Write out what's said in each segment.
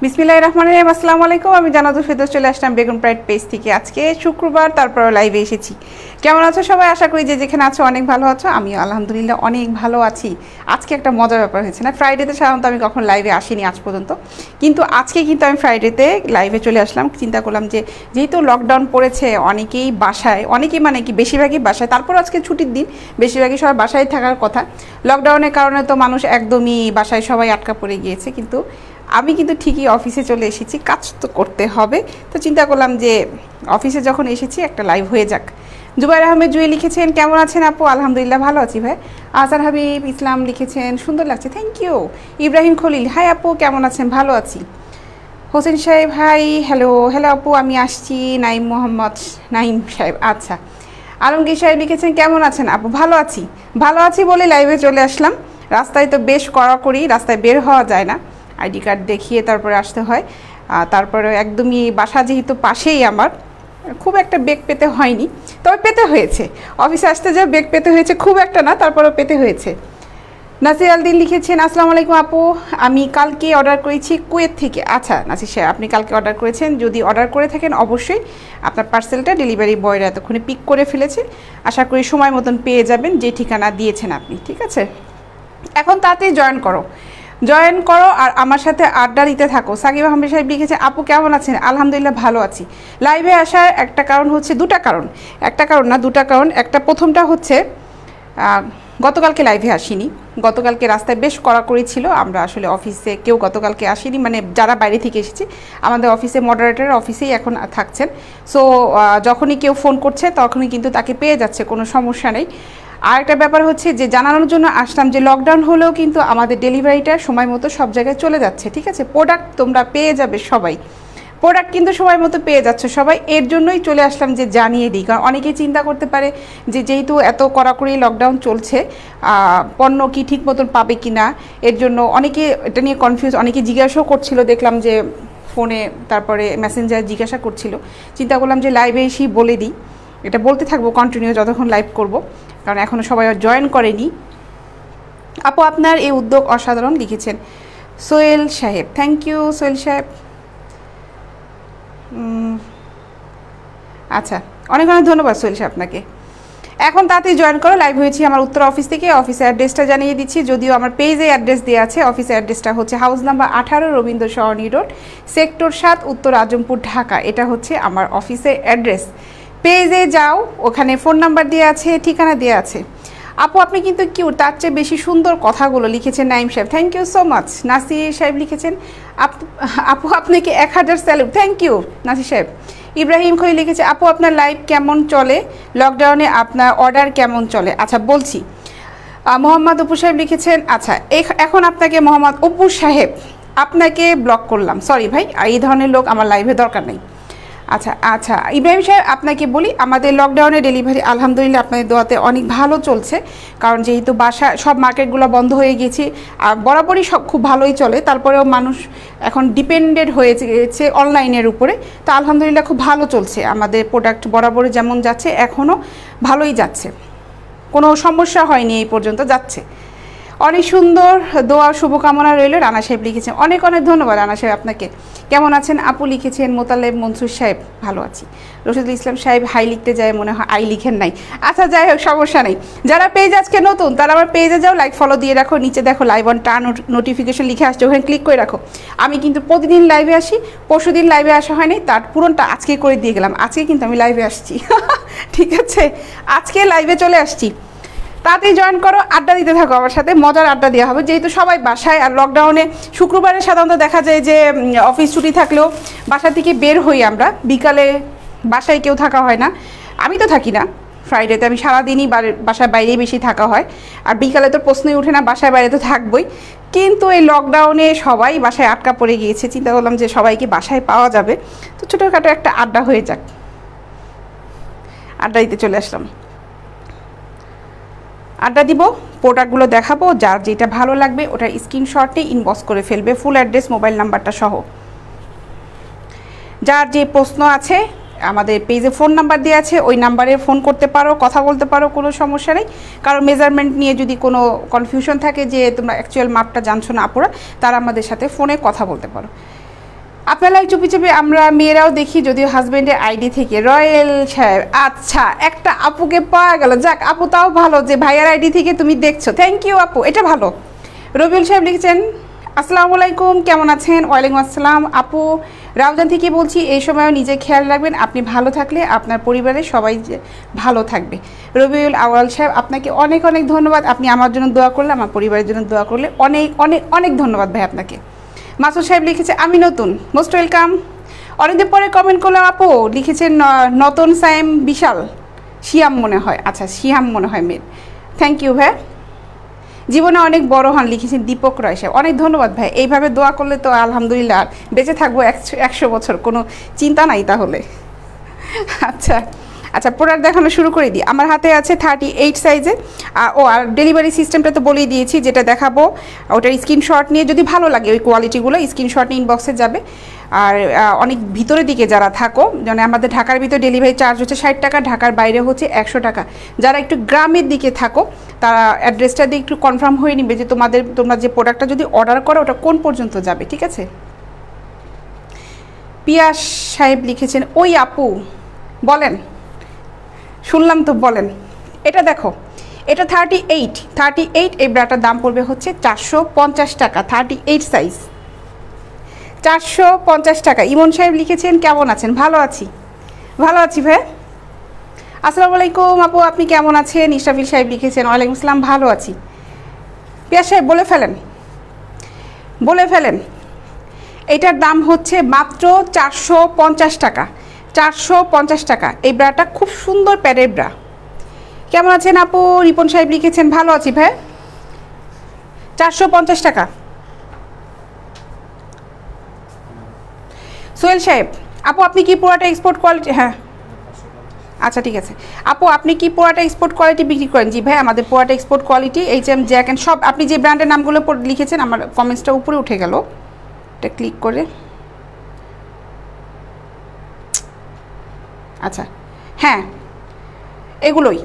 বিসমিল্লাহির রহমানির রহিম। আসসালামু আলাইকুম। আমি জান্নাতুল ফেরদৌস চলে আসলাম বেগুন প্রাইড পেজ থেকে। আজকে শুক্রবার, তারপর লাইভে এসেছি। কেমন আছো সবাই? আশা করি যে যেখানে আছো অনেক ভালো আছো। আমিও আলহামদুলিল্লাহ অনেক ভালো আছি। আজকে একটা মজার ব্যাপার হয়েছে না, ফ্রাইডেতে সাধারণত আমি কখন লাইভে আসিনি আজ পর্যন্ত, কিন্তু আজকে কিন্তু আমি ফ্রাইডেতে লাইভে চলে আসলাম। চিন্তা করলাম যে যেহেতু লকডাউন পড়েছে, অনেকেই বাসায়, অনেকেই মানে কি বেশিরভাগই বাসায়, তারপর আজকে ছুটির দিন, বেশিরভাগই সবাই বাসায় থাকার কথা। লকডাউনের কারণে তো মানুষ একদমই বাসায় সবাই আটকা পড়ে গিয়েছে, কিন্তু আমি কিন্তু ঠিকই অফিসে চলে এসেছি, কাজ তো করতে হবে। তো চিন্তা করলাম যে অফিসে যখন এসেছি একটা লাইভ হয়ে যাক। জুবাইর আহমেদ জুয়ে লিখেছেন কেমন আছেন আপু? আলহামদুলিল্লাহ ভালো আছি ভাই। আজহার হাবিব ইসলাম লিখেছেন সুন্দর লাগছে, thank you. Ibrahim Khalil hi আপু কেমন আছেন? ভালো আছি। হোসেন সাহেব হাই, হ্যালো হ্যালো আপু আমি আসছি। নাইম মোহাম্মদ নাইম সাহেব, আচ্ছা। আলমগীর সাহেব লিখেছেন কেমন আছেন আপু? ভালো আছি, ভালো আছি বলে লাইভে চলে আসলাম। রাস্তায় তো বেশ কড়াকড়ি, রাস্তায় বের হওয়া যায় না, আইডি কার্ড দেখিয়ে তারপরে আসতে হয়। তারপরে একদমই বাসা যেহেতু পাশেই আমার, খুব একটা বেগ পেতে হয়নি, তবে পেতে হয়েছে। অফিসে আসতে যা বেগ পেতে হয়েছে, খুব একটা না, তারপরেও পেতে হয়েছে। নাসির আলদিন লিখেছেন আসসালামু আলাইকুম আপু, আমি কালকে অর্ডার করেছি কুয়েত থেকে। আচ্ছা নাসির সাহেব, আপনি কালকে অর্ডার করেছেন, যদি অর্ডার করে থাকেন অবশ্যই আপনার পার্সেলটা ডেলিভারি বয়রা এতক্ষণে পিক করে ফেলেছে। আশা করি সময় মতন পেয়ে যাবেন যে ঠিকানা দিয়েছেন আপনি, ঠিক আছে? এখন তাড়াতাড়ি জয়েন করো আর আমার সাথে আড্ডা দিতে থাকো। সাকিব আহমেদ সাহেব লিখেছে আপু কেমন আছেন? আলহামদুলিল্লাহ ভালো আছি। লাইভে আসার একটা কারণ হচ্ছে, দুটা কারণ, একটা কারণ না দুটা কারণ। একটা প্রথমটা হচ্ছে গতকালকে লাইভে আসিনি, গতকালকে রাস্তায় বেশ কড়াকড়ি ছিল। আমরা আসলে অফিসে কেউ গতকালকে আসিনি, মানে যারা বাইরে থেকে এসেছি আমাদের অফিসে মডারেটর অফিসেই এখন থাকছেন। সো যখনই কেউ ফোন করছে তখনই কিন্তু তাকে পেয়ে যাচ্ছে, কোনো সমস্যা নেই। আর একটা ব্যাপার হচ্ছে যে জানানোর জন্য আসলাম যে লকডাউন হলেও কিন্তু আমাদের ডেলিভারিটা সময় মতো সব জায়গায় চলে যাচ্ছে, ঠিক আছে? প্রোডাক্ট তোমরা পেয়ে যাবে সবাই, প্রোডাক্ট কিন্তু সময় মতো পেয়ে যাচ্ছে সবাই। এর জন্যই চলে আসলাম যে জানিয়ে দিই, কারণ অনেকেই চিন্তা করতে পারে যে যেহেতু এত কড়াকড়ি লকডাউন চলছে, পণ্য কি ঠিক মতন পাবে কি না, এর জন্য অনেকে এটা নিয়ে কনফিউজ, অনেকে জিজ্ঞাসাও করছিল, দেখলাম যে ফোনে তারপরে মেসেঞ্জার জিজ্ঞাসা করছিল। চিন্তা করলাম যে লাইভে এসেই বলে দিই, এটা বলতে থাকবো কন্টিনিউ যতক্ষণ লাইভ করব, কারণ এখনও সবাই জয়েন করেনি। আপু আপনার এই উদ্যোগ অসাধারণ লিখেছেন সোহেল সাহেব, থ্যাংক ইউ সোহেল সাহেব। আচ্ছা, অনেক অনেক ধন্যবাদ সোহেল সাহেব আপনাকে। এখন তাড়াতাড়ি জয়েন করো, লাইভ হয়েছি আমার উত্তর অফিস থেকে। অফিসের অ্যাড্রেসটা জানিয়ে দিচ্ছি, যদিও আমার পেজে অ্যাড্রেস দেওয়া আছে। অফিসের অ্যাড্রেসটা হচ্ছে হাউস নাম্বার 18 রবীন্দ্র সরণি রোড, সেক্টর 7, উত্তর আজমপুর, ঢাকা। এটা হচ্ছে আমার অফিসের অ্যাড্রেস। পেজে যাও, ওখানে ফোন নাম্বার দেওয়া আছে, ঠিকানা দেওয়া আছে। আপু আপনি কিন্তু কিউট, তার চেয়ে বেশি সুন্দর কথাগুলো লিখেছেন নাইম সাহেব, thank you so much. Nasir সাহেব লিখেছেন আপু আপনাকে 1000 স্যালুট, থ্যাংক ইউ নাসির সাহেব। ইব্রাহিম খলিল লিখেছে আপু আপনার লাইভ কেমন চলে, লকডাউনে আপনার অর্ডার কেমন চলে? আচ্ছা বলছি। মোহাম্মদ অপু সাহেব লিখেছেন আচ্ছা এখন আপনাকে মোহাম্মদ অপু সাহেব আপনাকে ব্লক করলাম, সরি ভাই, এই ধরনের লোক আমার লাইভে দরকার নেই। আচ্ছা আচ্ছা ইব্রাহিম সাহেব আপনাকে বলি, আমাদের লকডাউনে ডেলিভারি আলহামদুলিল্লাহ আপনাদের দোয়াতে অনেক ভালো চলছে, কারণ যেহেতু বাসা সব মার্কেটগুলো বন্ধ হয়ে গেছে, আর বরাবরই সব খুব ভালোই চলে, তারপরেও মানুষ এখন ডিপেন্ডেড হয়ে গেছে অনলাইনের উপরে। তো আলহামদুলিল্লাহ খুব ভালো চলছে আমাদের প্রোডাক্ট, বরাবরই যেমন যাচ্ছে এখনও ভালোই যাচ্ছে, কোনো সমস্যা হয়নি এই পর্যন্ত, যাচ্ছে। অনেক সুন্দর দোয়া শুভকামনা রইল। রানা সাহেব লিখেছেন অনেক অনেক ধন্যবাদ রানা সাহেব আপনাকে। কেমন আছেন আপু লিখেছেন মোতালেব মনসুর সাহেব, ভালো আছি। রশিদুল ইসলাম সাহেব হাই লিখতে যায় মনে হয় আই লিখেন নাই, আচ্ছা যাই হোক সমস্যা নেই। যারা পেজ আজকে নতুন তারা আমার পেজে যাও, লাইক ফলো দিয়ে রাখো, নিচে দেখো লাইভ অন টার্ন নোটিফিকেশন লিখে আসছে, ওখানে ক্লিক করে রাখো। আমি কিন্তু প্রতিদিন লাইভে আসি, পরশুদিন লাইভে আসা হয়নি, তার পূরণটা আজকে করে দিয়ে গেলাম, আজকে কিন্তু আমি লাইভে আসছি ঠিক আছে, আজকে লাইভে চলে আসছি। তাড়াতাড়ি জয়েন করো, আড্ডা দিতে থাকো আমার সাথে, মজার আড্ডা দেওয়া হবে, যেহেতু সবাই বাসায়। আর লকডাউনে শুক্রবারে সাধারণত দেখা যায় যে অফিস ছুটি থাকলেও বাসা থেকে বের হই আমরা, বিকালে বাসায় কেউ থাকা হয় না, আমি তো থাকি না ফ্রাইডেতে, আমি সারাদিনই বাসার বাইরেই বেশি থাকা হয়, আর বিকালে তো প্রশ্নই ওঠে না, বাসায় বাইরে তো থাকবই। কিন্তু এই লকডাউনে সবাই বাসায় আটকা পড়ে গিয়েছে, চিন্তা করলাম যে সবাইকে বাসায় পাওয়া যাবে, তো ছোটোখাটো একটা আড্ডা হয়ে যাক, আড্ডা দিতে চলে আসলাম। আড্ডা দিব, প্রোডাক্টগুলো দেখাবো, যার যেটা ভালো লাগবে ওটা স্ক্রিনশটে ইনবক্স করে ফেলবে, ফুল অ্যাড্রেস মোবাইল নাম্বারটা সহ। যার যে প্রশ্ন আছে আমাদের পেজে ফোন নাম্বার দেওয়া আছে, ওই নাম্বারে ফোন করতে পারো, কথা বলতে পারো, কোনো সমস্যা নেই। কারণ মেজারমেন্ট নিয়ে যদি কোনো কনফিউশন থাকে যে তোমরা অ্যাকচুয়াল মাপটা জানছো না আপুরা, তারা আমাদের সাথে ফোনে কথা বলতে পারো। আপনারা চুপি চুপি আমরা মেয়েরাও দেখি, যদিও হাজবেন্ডের আইডি থেকে। রয়েল সাহেব, আচ্ছা একটা আপুকে পাওয়া গেল, যাক আপু তাও ভালো যে ভাইয়ার আইডি থেকে তুমি দেখছো, থ্যাংক ইউ আপু, এটা ভালো। রবিউল সাহেব লিখেছেন আসসালামু আলাইকুম, কেমন আছেন? ওয়ালাইকুম আসসালাম আপু, রাউজান থেকে বলছি, এই সময়ও নিজে খেয়াল রাখবেন, আপনি ভালো থাকলে আপনার পরিবারের সবাই ভালো থাকবে। রবিউল আওয়াল সাহেব আপনাকে অনেক অনেক ধন্যবাদ, আপনি আমার জন্য দোয়া করলে, আমার পরিবারের জন্য দোয়া করলে, অনেক অনেক অনেক ধন্যবাদ ভাই আপনাকে। মাসুদ সাহেব লিখেছে আমি নতুন, মোস্ট ওয়েলকাম। অনেকদিন পরে কমেন্ট করলাম আপু, লিখেছেন নতুন সাইম বিশাল শিয়াম মনে হয়, আচ্ছা শিয়াম মনে হয় মেয়ের, থ্যাংক ইউ ভাই। জীবনে অনেক বড় হন, লিখেছেন দীপক রায় সাহেব, অনেক ধন্যবাদ ভাই। এইভাবে দোয়া করলে তো আলহামদুলিল্লাহ বেঁচে থাকবো 100 বছর, কোনো চিন্তা নাই তাহলে। আচ্ছা আচ্ছা, প্রোডাক্ট দেখানো শুরু করে দিই। আমার হাতে আছে 38 সাইজে। আর ডেলিভারি সিস্টেমটা তো বলেই দিয়েছি, যেটা দেখাবো ওটার স্ক্রিনশট নিয়ে, যদি ভালো লাগে ওই কোয়ালিটিগুলো স্ক্রিনশট নিয়ে ইনবক্সে যাবে। আর অনেক ভিতরের দিকে যারা থাকো, মানে আমাদের ঢাকার ভিতরে ডেলিভারি চার্জ হচ্ছে 60 টাকা, ঢাকার বাইরে হচ্ছে 100 টাকা। যারা একটু গ্রামের দিকে থাকো তারা অ্যাড্রেসটা দিয়ে একটু কনফার্ম হয়ে নিবে যে তোমরা যে প্রোডাক্টটা যদি অর্ডার করো ওটা কোন পর্যন্ত যাবে, ঠিক আছে? পিয়াস সাহেব লিখেছেন ওই আপু বলেন, শুনলাম তো বলেন। এটা দেখো, এটা 38 এই ব্রাটার দাম পড়বে হচ্ছে 450 টাকা, 38 সাইজ 450 টাকা। ইমন সাহেব লিখেছেন কেমন আছেন? ভালো আছি, ভালো আছি ভাই। আসসালামু আলাইকুম আপু, আপনি কেমন আছেন? ইশরাফিল সাহেব লিখেছেন ওয়ালাইকুম আসসালাম, ভালো আছি। পিয়াস সাহেব বলে ফেলেন। এটার দাম হচ্ছে মাত্র 450 টাকা, 450 টাকা। এই ব্রাটা খুব সুন্দর প্যাডের ব্রা। কেমন আছেন আপু? রিপন সাহেব লিখেছেন ভালো আছি ভাই, 450 টাকা। সোহেল সাহেব, আপু আপনি কি পুরাটা এক্সপোর্ট কোয়ালিটি? হ্যাঁ আচ্ছা ঠিক আছে আপু, আপনি কি পুরাটা এক্সপোর্ট কোয়ালিটি বিক্রি করেন? জি ভাই, আমাদের পুরাটা export quality, HM Jack and সব। আপনি যে ব্র্যান্ডের নামগুলো লিখেছেন, আমার কমেন্টসটা উপরে উঠে গেল, এটা ক্লিক করে। আচ্ছা হ্যাঁ, এগুলোই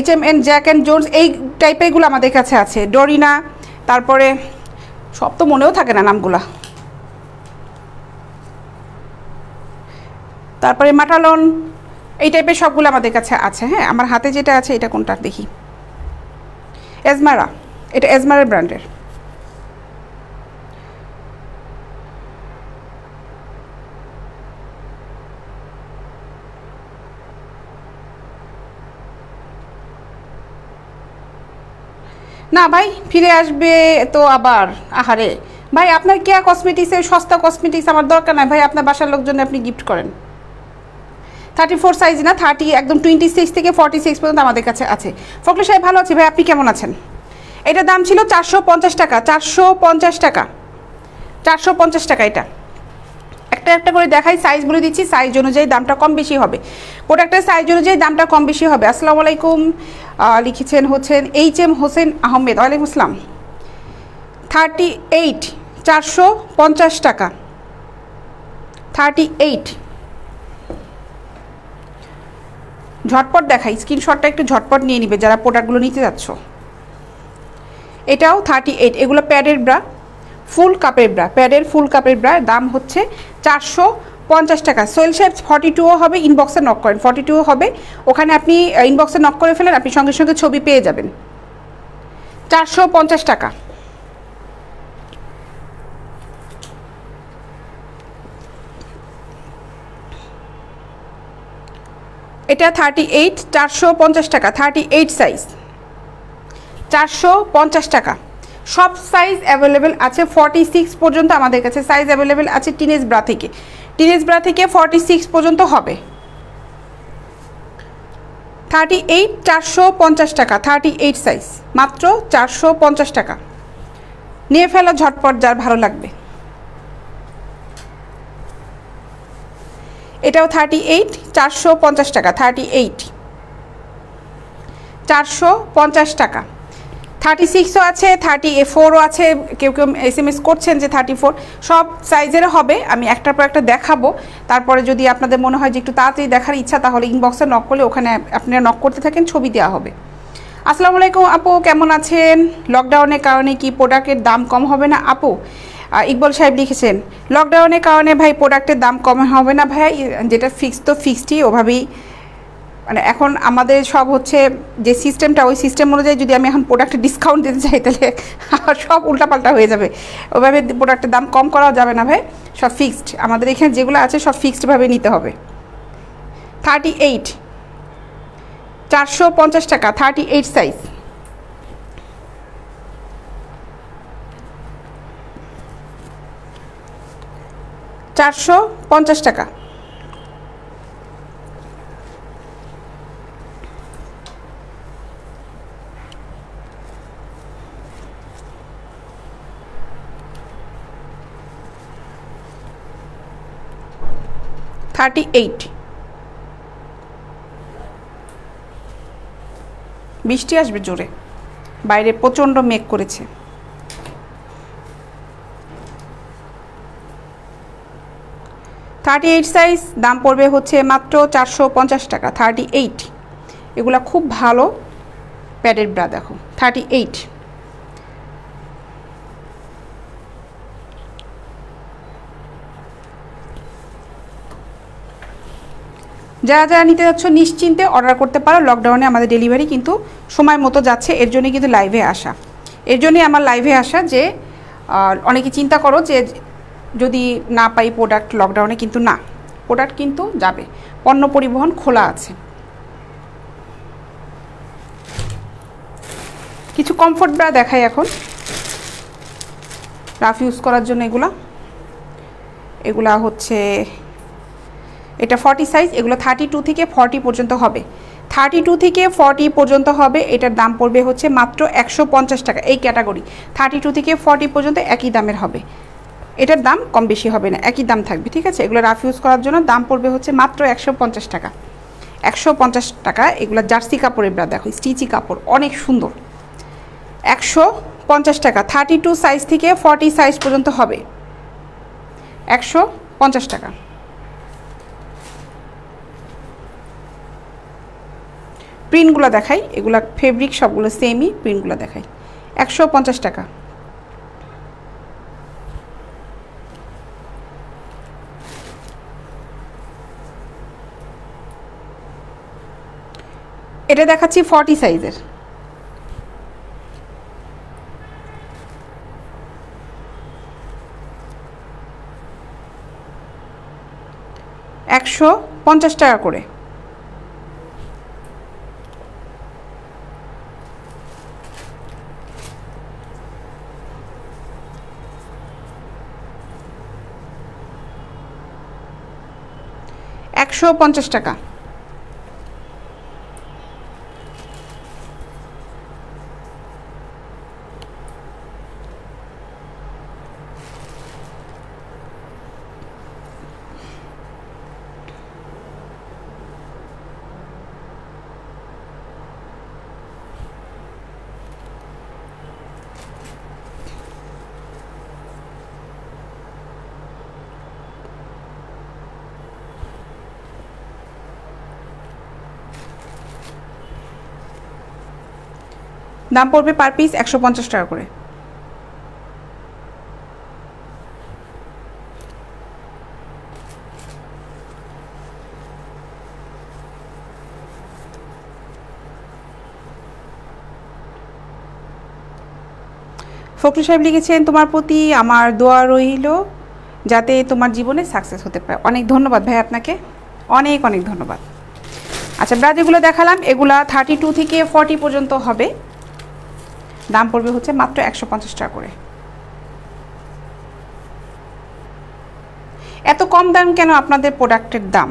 HM জ্যাক অ্যান্ড জোন্স, এই টাইপের এগুলো আমাদের কাছে আছে। ডরিনা, তারপরে সব তো মনেও থাকে না নামগুলা, তারপরে মাটালন, এই টাইপের সবগুলো আমাদের কাছে আছে। হ্যাঁ, আমার হাতে যেটা আছে এটা কোনটা দেখি, এজমারা, এটা এজমারা ব্র্যান্ডের। না ভাই, ফিরে আসবে তো আবার, আহারে ভাই আপনার কেয়া কসমেটিক্সের সস্তা কসমেটিক্স আমার দরকার নাই ভাই, আপনার বাসার লোকজন আপনি গিফট করেন। 34 সাইজ না, 30 একদম 26 থেকে 46 পর্যন্ত আমাদের কাছে আছে। ফখরুল সাহেব ভালো আছি ভাই, আপনি কেমন আছেন? এটার দাম ছিল 450 টাকা, 450 টাকা, 450 টাকা। এটা একটা একটা করে দেখাই, সাইজগুলো দিচ্ছি, সাইজ অনুযায়ী দামটা কম বেশি হবে, প্রোডাক্টের সাইজ অনুযায়ী দামটা কম বেশি হবে। আসসালামু আলাইকুম, লিখেছেন হচ্ছেন HM হোসেন আহমেদ, ওয়ালাইকুম আসসালাম। 38 450 টাকা, 38। ঝটপট দেখাই, স্ক্রিনশটটা একটু ঝটপট নিয়ে নিবে যারা প্রোডাক্টগুলো নিতে যাচ্ছ। এটাও 38, এগুলো প্যাডের ব্রা, ফুল কাপের ব্রা, প্যাডের ফুল কাপের ব্রা, দাম হচ্ছে 450 টাকা। সোহেল সাহেব 42ও হবে, ইনবক্সে নক করেন, 42ও হবে, ওখানে আপনি ইনবক্সে নক করে ফেলেন, আপনি সঙ্গে সঙ্গে ছবি পেয়ে যাবেন। 450 টাকা। এটা 38, 450 টাকা, 38 সাইজ, 450 টাকা। সব সাইজ অ্যাভেলেবেল আছে, 46 পর্যন্ত আমাদের কাছে সাইজ অ্যাভেলেবেল আছে। টিনেজ ব্রা থেকে 46 পর্যন্ত হবে। 38 450 টাকা, 38 সাইজ, মাত্র 450 টাকা। নিয়ে ফেলা ঝটপট যার ভালো লাগবে। এটাও 38 450 টাকা, 38 450 টাকা। 36ও আছে, 34ও আছে, কেউ কেউ SMS করছেন যে 34, সব সাইজের হবে। আমি একটার পর একটা দেখাবো, তারপরে যদি আপনাদের মনে হয় যে একটু তাড়াতাড়ি দেখার ইচ্ছা, তাহলে ইনবক্সে নক করলে ওখানে আপনারা নক করতে থাকেন, ছবি দেওয়া হবে। আসসালামু আলাইকুম আপু, কেমন আছেন? লকডাউনের কারণে কি প্রোডাক্টের দাম কম হবে না আপু? ইকবল সাহেব লিখেছেন লকডাউনের কারণে ভাই প্রোডাক্টের দাম কম হবে না ভাই, যেটা ফিক্সড তো ফিক্সডই, ওভাবেই মানে এখন আমাদের সব হচ্ছে যে সিস্টেমটা, ওই সিস্টেম অনুযায়ী যদি আমি এখন প্রোডাক্টে ডিসকাউন্ট দিতে চাই তাহলে সব উল্টাপাল্টা হয়ে যাবে। ওইভাবে প্রোডাক্টের দাম কম করাও যাবে না ভাই, সব ফিক্সড। আমাদের এখানে যেগুলো আছে সব ফিক্সডভাবে নিতে হবে। 38 450 টাকা, 38 সাইজ। $450 টাকা। বৃষ্টি আসবে জোরে, বাইরে প্রচণ্ড মেঘ করেছে। 38 সাইজ, দাম পড়বে হচ্ছে মাত্র 450 টাকা। 38, এগুলা খুব ভালো প্যাডের ব্রা, দেখো 38। যারা যারা নিতে যাচ্ছ নিশ্চিন্তে অর্ডার করতে পারো। লকডাউনে আমাদের ডেলিভারি কিন্তু সময় মতো যাচ্ছে, এর জন্যই কিন্তু লাইভে আসা। এর জন্যই আমার লাইভে আসা যে অনেকে চিন্তা করো যে যদি না পাই প্রোডাক্ট লকডাউনে, কিন্তু না, প্রোডাক্ট কিন্তু যাবে, পণ্য পরিবহন খোলা আছে। কিছু কমফোর্ট ব্রা দেখাই এখন, রাফ ইউজ করার জন্য। এগুলা হচ্ছে, এটা 40 সাইজ, এগুলো 32 থেকে 40 পর্যন্ত হবে। 32 থেকে 40 পর্যন্ত হবে। এটার দাম পড়বে হচ্ছে মাত্র 150 টাকা। এই ক্যাটাগরি 32 থেকে 40 পর্যন্ত একই দামের হবে, এটার দাম কম বেশি হবে না, একই দাম থাকবে, ঠিক আছে। এগুলো রাফ ইউজ করার জন্য দাম পড়বে হচ্ছে মাত্র 150 টাকা। 150 টাকা। এগুলো জার্সি কাপড়ের ব্রা, দেখো স্টিচি কাপড়, অনেক সুন্দর। 150 টাকা। 32 সাইজ থেকে 40 সাইজ পর্যন্ত হবে, 150 টাকা। প্রিন্টগুলো দেখাই, এগুলা ফেব্রিক সবগুলো সেমই, প্রিন্টগুলো দেখাই। 150 টাকা। এটা দেখাচ্ছি 40 সাইজের। $150 টাকা করে। $150 টাকা। দাম পড়বে পার পিস 150 টাকা করে। ফখরুল সাহেব লিখেছেন তোমার প্রতি আমার দোয়া রইল যাতে তোমার জীবনে সাকসেস হতে পারে। অনেক ধন্যবাদ ভাই আপনাকে, অনেক অনেক ধন্যবাদ। আচ্ছা, ব্রা যেগুলো দেখালাম এগুলা 32 থেকে 40 পর্যন্ত হবে, দাম পড়বে হচ্ছে মাত্র 150 টাকা করে। এত কম দাম কেন আপনাদের প্রোডাক্টের দাম?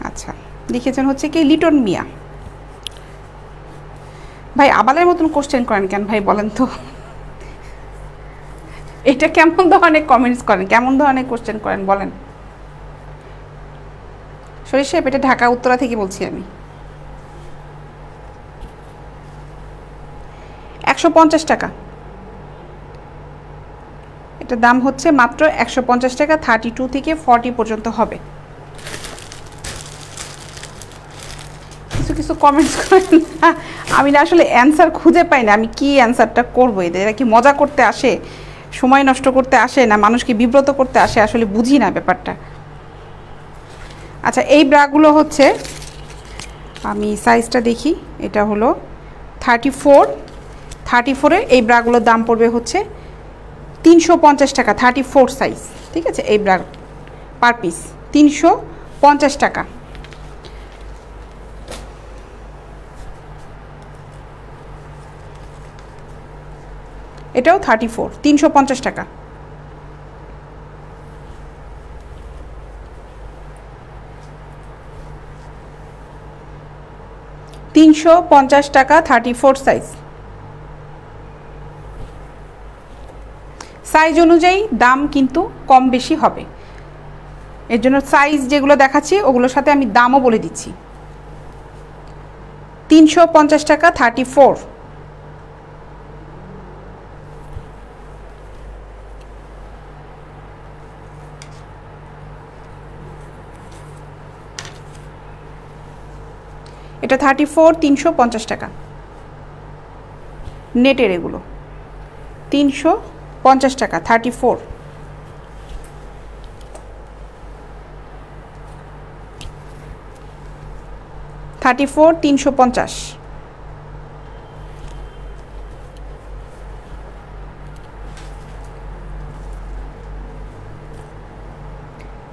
আচ্ছা, লিখেছেন হচ্ছে কি লিটন মিয়া। ভাই আবালের মতন কোশ্চেন করেন কেন ভাই, বলেন তো? এটা কেমন ধরনের কমেন্টস করেন, কেমন ধরনের কোশ্চেন করেন বলেন? শরীর সাহেব, এটা ঢাকা উত্তরা থেকে বলছি আমি। 150 টাকা। এটার দাম হচ্ছে মাত্র 150 টাকা। 32 থেকে 40 পর্যন্ত হবে। কিছু কিছু কমেন্টস করেন না, আমি না আসলে অ্যান্সার খুঁজে পাই না, আমি কি অ্যান্সারটা করবো। এরা কি মজা করতে আসে, সময় নষ্ট করতে আসে, না মানুষকে বিব্রত করতে আসে, আসলে বুঝি না ব্যাপারটা। আচ্ছা এই ব্রাগুলো হচ্ছে, আমি সাইজটা দেখি, এটা হলো 34 এই ব্রাগুলোর দাম পড়বে হচ্ছে 350 টাকা, 34 সাইজ, ঠিক আছে। এই ব্রা পার পিস 350 টাকা। এটাও 34, 350 টাকা। টাকা, 34 সাইজ। সাইজ অনুযায়ী দাম কিন্তু কম বেশি হবে, এর জন্য সাইজ যেগুলো দেখাচ্ছি ওগুলোর সাথে আমি দামও বলে দিচ্ছি। 350 টাকা, 34। এটা 34, 350 টাকা নেটের, এগুলো 350 টাকা, 34। $34, 350।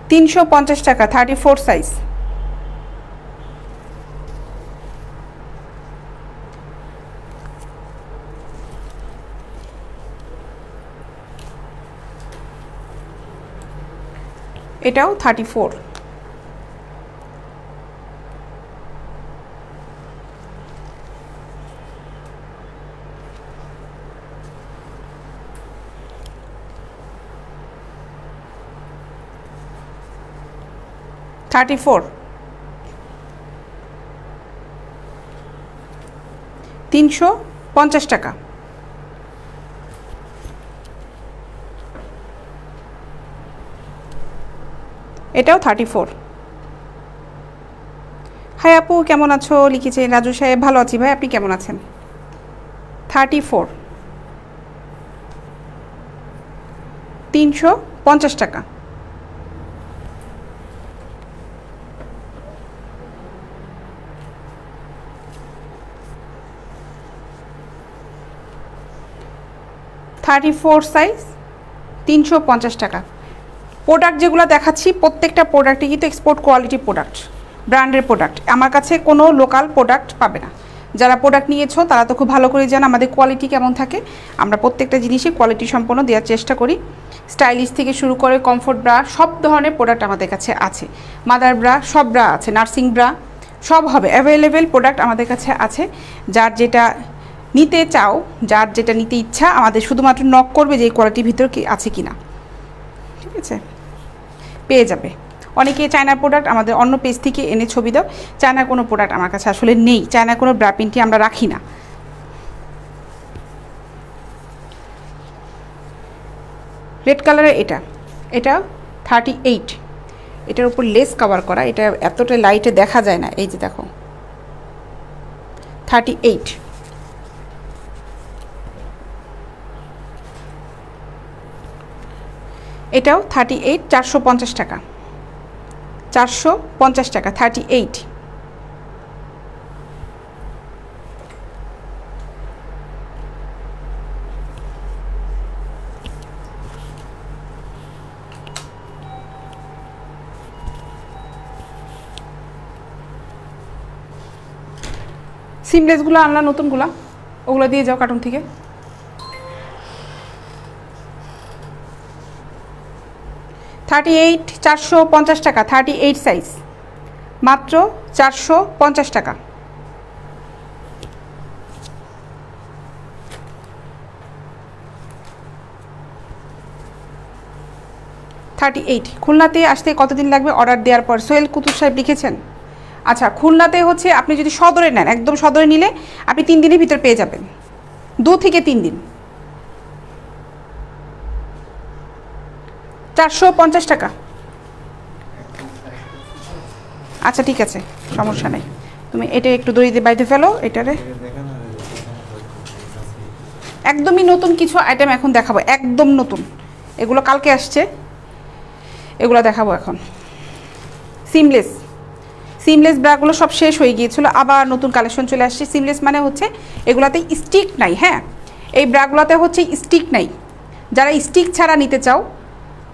$350 টাকা, 34 সাইজ। এটাও 34। $350 টাকা। এটাও 34। হাই আপু কেমন আছো লিখেছে রাজু সাহেব, ভালো আছি ভাই, আপনি কেমন আছেন? 34, 350 টাকা। $34 সাইজ, 350 টাকা। প্রোডাক্ট যেগুলো দেখাচ্ছি প্রত্যেকটা প্রোডাক্টই কিন্তু এক্সপোর্ট কোয়ালিটি প্রোডাক্ট, ব্র্যান্ডের প্রোডাক্ট। আমার কাছে কোনো লোকাল প্রোডাক্ট পাবে না। যারা প্রোডাক্ট নিয়েছো তারা তো খুব ভালো করে জানো আমাদের কোয়ালিটি কেমন থাকে। আমরা প্রত্যেকটা জিনিসই কোয়ালিটি সম্পন্ন দেওয়ার চেষ্টা করি। স্টাইলিশ থেকে শুরু করে কমফোর্ট ব্রা, সব ধরনের প্রোডাক্ট আমাদের কাছে আছে। মাদার ব্রা, সব ব্রা আছে, নার্সিং ব্রা সব হবে, অ্যাভেলেবেল প্রোডাক্ট আমাদের কাছে আছে। যার যেটা নিতে চাও, যার যেটা নিতে ইচ্ছা, আমাদের শুধুমাত্র নক করবে যে এই কোয়ালিটির ভিতর কি আছে কি না, ঠিক আছে, পেয়ে যাবে। অনেকে চায়নার প্রোডাক্ট আমাদের অন্য পেজ থেকে এনে ছবি দাও, চায়নার কোনো প্রোডাক্ট আমার কাছে আসলে নেই, চায়নার কোনো ব্রা প্রিন্টই আমরা রাখি না। রেড কালারের এটা 38, এটার উপর লেস কভার করা, এটা এতটা লাইটে দেখা যায় না, এই যে দেখো 38। এটাও 38, 450 টাকা, 450 টাকা, 38। সিমলেসগুলো আনলা নতুনগুলা, ওগুলো দিয়ে যাও কার্টুন থেকে। $38, 450 টাকা, 38 সাইজ, মাত্র 450 টাকা। খুলনাতে আসতে কতদিন লাগবে অর্ডার দেওয়ার পর? সোহেল কুতুব সাহেব লিখেছেন। আচ্ছা, খুলনাতে হচ্ছে আপনি যদি সদরে নেন, একদম সদরে নিলে আপনি 3 দিনের ভিতর পেয়ে যাবেন, 2 থেকে 3 দিন। 450 টাকা। আচ্ছা ঠিক আছে, সমস্যা নেই, তুমি এটা একটু দড়ি দিয়ে বাইতে ফেলো এটারে। একদমই নতুন কিছু আইটেম এখন দেখাবো, একদম নতুন, এগুলো কালকে আসছে, এগুলো দেখাবো এখন। সিমলেস, সিমলেস ব্রাগুলো সব শেষ হয়ে গিয়েছিল, আবার নতুন কালেকশন চলে আসছে। সিমলেস মানে হচ্ছে এগুলাতে স্টিক নাই, হ্যাঁ এই ব্রাগুলোতে হচ্ছে স্টিক নাই। যারা স্টিক ছাড়া নিতে চাও,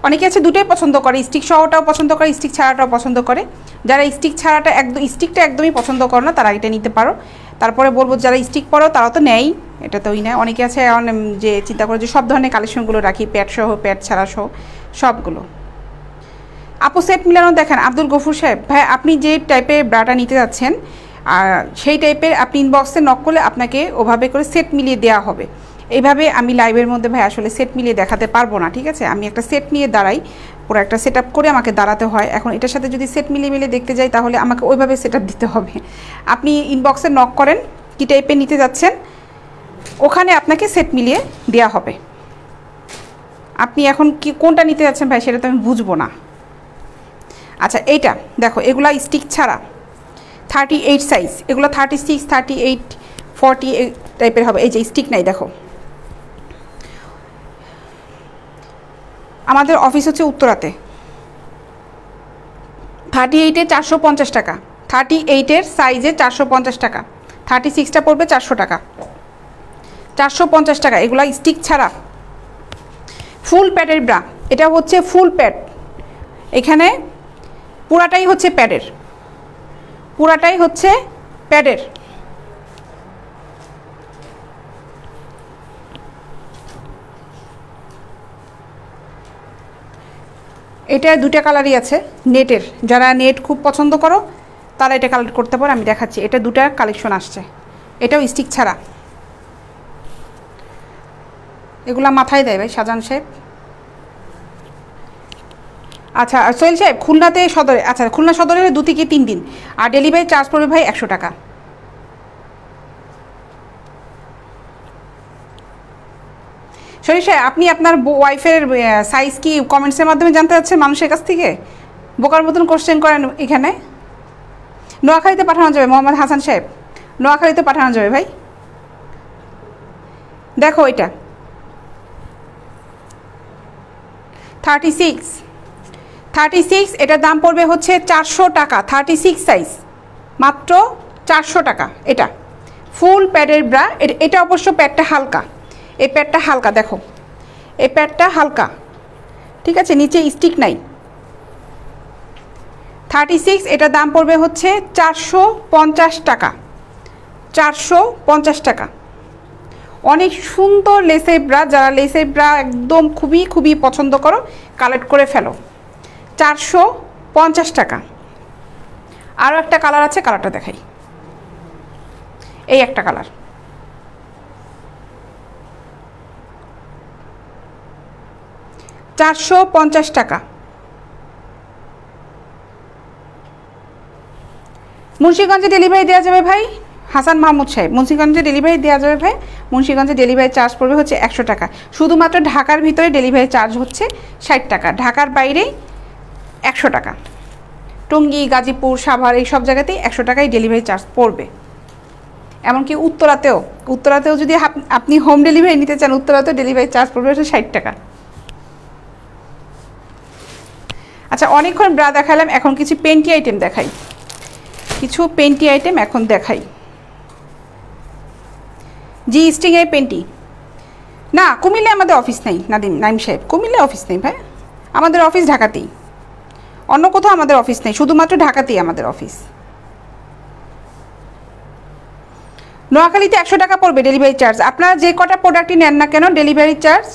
অনেকে আছে দুটোই পছন্দ করে, স্টিক সহটাও পছন্দ করে, স্টিক ছাড়াটাও পছন্দ করে। যারা স্টিক ছাড়াটা স্টিকটা একদমই পছন্দ করো না, তারা এটা নিতে পারো। তারপরে বলবো যারা স্টিক পরো তারা তো নেই, এটা তো নেয়। অনেকে আছে যে চিন্তা করে যে সব ধরনের কালেকশনগুলো রাখি, প্যাড সহ প্যাড ছাড়া সহ সবগুলো। আপু সেট মিলানো দেখেন। আব্দুল গফুর সাহেব, ভাই আপনি যে টাইপের ব্রাটা নিতে যাচ্ছেন আর সেই টাইপের আপনি ইনবক্সে নক করলে আপনাকে ওভাবে করে সেট মিলিয়ে দেওয়া হবে। এইভাবে আমি লাইভের মধ্যে ভাই আসলে সেট মিলিয়ে দেখাতে পারবো না, ঠিক আছে? আমি একটা সেট নিয়ে দাঁড়াই, পুরো একটা সেট আপ করে আমাকে দাঁড়াতে হয়। এখন এটার সাথে যদি সেট মিলিয়ে দেখতে যাই তাহলে আমাকে ওইভাবে সেট আপ দিতে হবে। আপনি ইনবক্সে নক করেন কী টাইপের নিতে যাচ্ছেন, ওখানে আপনাকে সেট মিলিয়ে দেওয়া হবে। আপনি এখন কি কোনটা নিতে যাচ্ছেন ভাই সেটা তো আমি বুঝবো না। আচ্ছা এইটা দেখো, এগুলা স্টিক ছাড়া 38 সাইজ, এগুলো 36, 38, 40 এই টাইপের হবে। এই যে স্টিক নাই দেখো। আমাদের অফিস হচ্ছে উত্তরাতে। 38-এ 450 টাকা, 38-এর সাইজে 450 টাকা, 36টা পড়বে 400 টাকা, 450 টাকা। এগুলা স্টিক ছাড়া ফুল প্যাডের ব্রা, এটা হচ্ছে ফুল প্যাড, এখানে পুরাটাই হচ্ছে প্যাডের, পুরাটাই হচ্ছে প্যাডের। এটা দুটা কালারই আছে নেটের, যারা নেট খুব পছন্দ করো তারা এটা কালেক্ট করতে পারো। আমি দেখাচ্ছি, এটা দুটা কালেকশন আসছে, এটাও স্টিক ছাড়া। এগুলা মাথায় দেয় ভাই শাহজাহান সাহেব। আচ্ছা সোহেল সাহেব, খুলনাতে সদরে, আচ্ছা খুলনা সদরে 2 থেকে 3 দিন, আর ডেলিভারি চার্জ পড়বে ভাই 100 টাকা। শরীফ সাহেব, আপনি আপনার ওয়াইফের সাইজ কি কমেন্টসের মাধ্যমে জানতে চাচ্ছেন মানুষের কাছ থেকে? বোকার মতন কোশ্চেন করেন এখানে। নোয়াখালীতে পাঠানো যাবে মোহাম্মদ হাসান সাহেব, নোয়াখালীতে পাঠানো যাবে ভাই। দেখো এটা 36, এটার দাম পড়বে হচ্ছে 400 টাকা। 36 সাইজ মাত্র 400 টাকা। এটা ফুল প্যাডের ব্রা, এটা অবশ্য প্যাডটা হালকা, এই প্যাডটা হালকা দেখো, এই প্যাডটা হালকা, ঠিক আছে, নিচে স্টিক নাই। 36, এটার দাম পড়বে হচ্ছে 450 টাকা, 450 টাকা। অনেক সুন্দর লেসের ব্রা, যারা লেসের ব্রা একদম খুবই খুবই পছন্দ করো কালেক্ট করে ফেলো। 450 টাকা। আরও একটা কালার আছে, কালারটা দেখাই। এই একটা কালার, $450 টাকা। মুন্সিগঞ্জে ডেলিভারি দেওয়া যাবে ভাই হাসান মাহমুদ সাহেব, মুন্সিগঞ্জে ডেলিভারি দেওয়া যাবে ভাই। মুন্সিগঞ্জে ডেলিভারি চার্জ পড়বে হচ্ছে 100 টাকা। শুধুমাত্র ঢাকার ভিতরে ডেলিভারি চার্জ হচ্ছে 60 টাকা, ঢাকার বাইরেই 100 টাকা। টঙ্গী, গাজীপুর, সাভার এই সব জায়গাতেই 100 টাকায় ডেলিভারি চার্জ পড়বে। এমনকি উত্তরাতেও যদি আপনি হোম ডেলিভারি নিতে চান, উত্তরাতেও ডেলিভারি চার্জ পড়বে হচ্ছে 60 টাকা। আচ্ছা অনেকক্ষণ ব্রা দেখালাম, এখন কিছু পেন্টি আইটেম দেখাই, কিছু পেন্টি আইটেম এখন দেখাই। জি স্ট্রিংয়ের পেন্টি না, কুমিল্লে আমাদের অফিস নেই নাইম সাহেব, কুমিল্লে অফিস নেই ভাই, আমাদের অফিস ঢাকাতেই, অন্য কোথাও আমাদের অফিস নেই, শুধুমাত্র ঢাকাতেই আমাদের অফিস। নোয়াখালীতে 100 টাকা পড়বে ডেলিভারি চার্জ। আপনারা যে কটা প্রোডাক্টই নেন না কেন ডেলিভারি চার্জ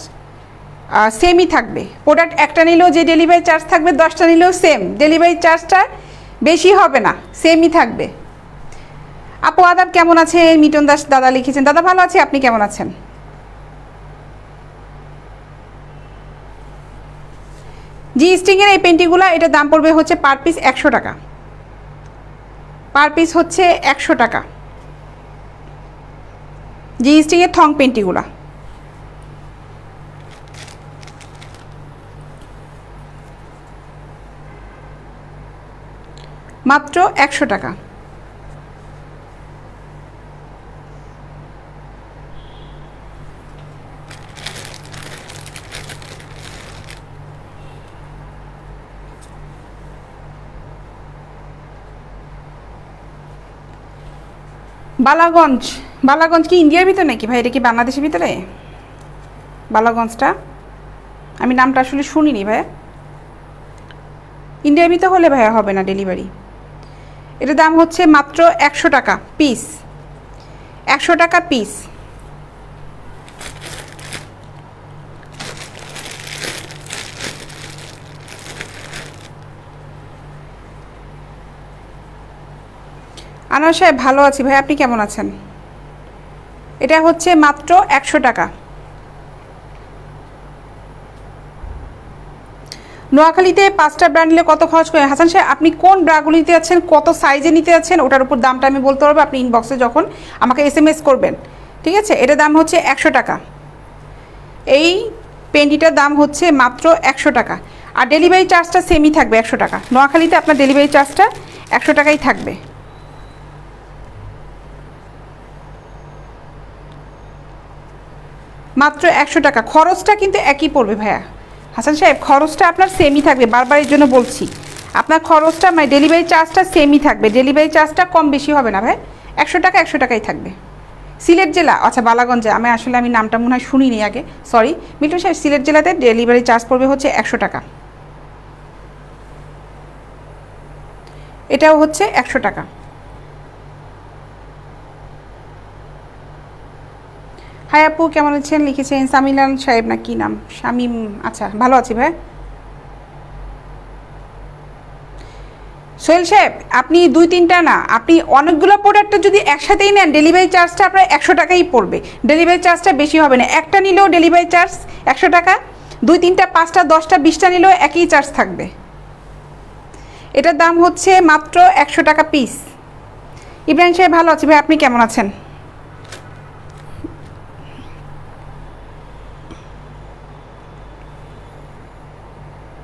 সেমই থাকবে। প্রোডাক্ট একটা নিলেও যে ডেলিভারি চার্জ থাকবে, 10টা নিলেও সেম ডেলিভারি চার্জটা, বেশি হবে না, সেমই থাকবে। আপু আদাব কেমন আছে? মিটন দাস দাদা লিখেছেন, দাদা ভালো আছে, আপনি কেমন আছেন? জি স্ট্রিংয়ের এই পেন্টিগুলো, এটার দাম পড়বে হচ্ছে পার পিস 100 টাকা, পার পিস হচ্ছে 100 টাকা। জি স্ট্রিংয়ের থং পেন্টিগুলা মাত্র 100 টাকা। বালাগঞ্জ, বালাগঞ্জ কি ইন্ডিয়ার ভিতরে নাকি ভাই? এটা কি বাংলাদেশের ভিতরে বালাগঞ্জটা? আমি নামটা আসলে শুনিনি ভাই। ইন্ডিয়ার ভিতরে হলে ভাইয়া হবে না ডেলিভারি। এটার দাম হচ্ছে মাত্র 100 টাকা পিস, 100 টাকা পিস। আনোয়ার সাহেব ভালো আছি ভাই, আপনি কেমন আছেন? এটা হচ্ছে মাত্র 100 টাকা। নোয়াখালীতে 5টা ব্র্যান্ড নিলে কত খরচ করে? হাসান সাহেব আপনি কোন ব্রাগুলো নিতে যাচ্ছেন, কত সাইজে নিতে যাচ্ছেন, ওটার উপর দামটা আমি বলতে পারবো। আপনি ইনবক্সে যখন আমাকে SMS করবেন, ঠিক আছে? এটার দাম হচ্ছে 100 টাকা। এই পেন্টিটার দাম হচ্ছে মাত্র 100 টাকা। আর ডেলিভারি চার্জটা সেমই থাকবে 100 টাকা। নোয়াখালীতে আপনার ডেলিভারি চার্জটা 100 টাকাই থাকবে। মাত্র 100 টাকা। খরচটা কিন্তু একই পড়বে ভাইয়া। হাসান সাহেব খরচটা আপনার সেমই থাকবে, বারবার এর জন্য বলছি। আপনার খরচটা মানে ডেলিভারি চার্জটা সেমই থাকবে, ডেলিভারি চার্জটা কম বেশি হবে না ভাই। 100 টাকা 100 টাকাই থাকবে। সিলেট জেলা, আচ্ছা বালাগঞ্জে, আমি নামটা মনে হয় শুনিনি আগে, সরি। মিল্টন সাহেব সিলেট জেলাতে ডেলিভারি চার্জ পড়বে হচ্ছে 100 টাকা। এটাও হচ্ছে 100 টাকা। হাই আপু কেমন আছেন? লিখেছেন সামিলান সাহেব না কি নাম, শামিম। আচ্ছা ভালো আছি ভাই। সোহেল সাহেব আপনি 2-3টা না, আপনি অনেকগুলো প্রোডাক্টটা যদি একসাথেই নেন ডেলিভারি চার্জটা আপনার 100 টাকাই পড়বে। ডেলিভারি চার্জটা বেশি হবে না। একটা নিলেও ডেলিভারি চার্জ 100 টাকা, 2-3টা 5টা 10টা 20টা নিলেও একই চার্জ থাকবে। এটার দাম হচ্ছে মাত্র 100 টাকা পিস। ইব্রাহিম সাহেব ভালো আছি ভাই, আপনি কেমন আছেন?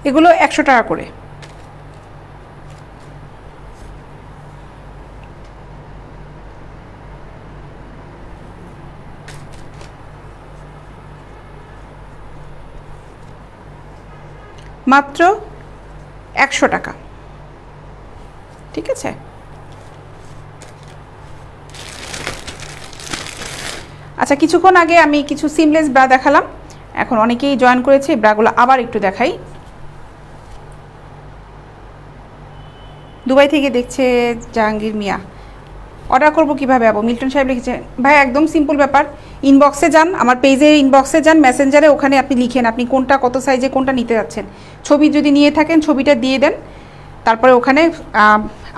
এগুলো 100 টাকা করে। মাত্র 100 টাকা, ঠিক আছে? আচ্ছা কিছুক্ষণ আগে আমি কিছু সিমলেস ব্রা দেখালাম, এখন অনেকেই জয়েন করেছে, ব্রাগুলো আবার একটু দেখাই। দুবাই থেকে দেখছে জাহাঙ্গীর মিয়া। অর্ডার করবো কীভাবে? আবু মিল্টন সাহেব লিখেছে ভাই একদম সিম্পল ব্যাপার, ইনবক্সে যান, আমার পেজের ইনবক্সে যান, মেসেঞ্জারে, ওখানে আপনি লিখেন আপনি কোনটা কত সাইজে কোনটা নিতে যাচ্ছেন। ছবি যদি নিয়ে থাকেন ছবিটা দিয়ে দেন, তারপরে ওখানে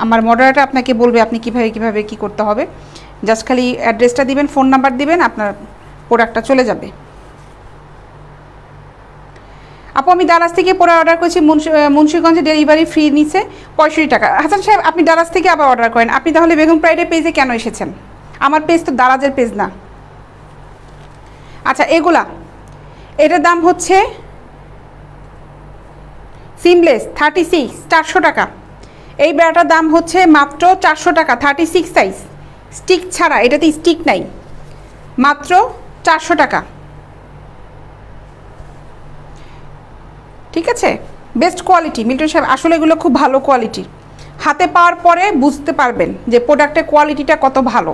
আমার মডারেটর আপনাকে বলবে আপনি কীভাবে কী করতে হবে। জাস্ট খালি অ্যাড্রেসটা দিবেন, ফোন নাম্বার দিবেন, আপনার প্রোডাক্টটা চলে যাবে। আপু আমি দারাজ থেকে পরে অর্ডার করেছি, মুন্সিগঞ্জে ডেলিভারি ফ্রি নিচ্ছে 65 টাকা। হাসান সাহেব আপনি দারাজ থেকে আবার অর্ডার করেন, আপনি তাহলে বেগম প্রাইডের পেজে কেন এসেছেন? আমার পেজ তো দারাজের পেজ না। আচ্ছা এটার দাম হচ্ছে সিমলেস 36, 400 টাকা। এই ব্রাটার দাম হচ্ছে মাত্র 400 টাকা, 36 সাইজ, স্টিক ছাড়া, এটাতে স্টিক নাই, মাত্র 400 টাকা, ঠিক আছে? বেস্ট কোয়ালিটি মিল্টন সাহেব, আসলে এগুলো খুব ভালো কোয়ালিটি, হাতে পাওয়ার পরে বুঝতে পারবেন যে প্রোডাক্টের কোয়ালিটিটা কত ভালো।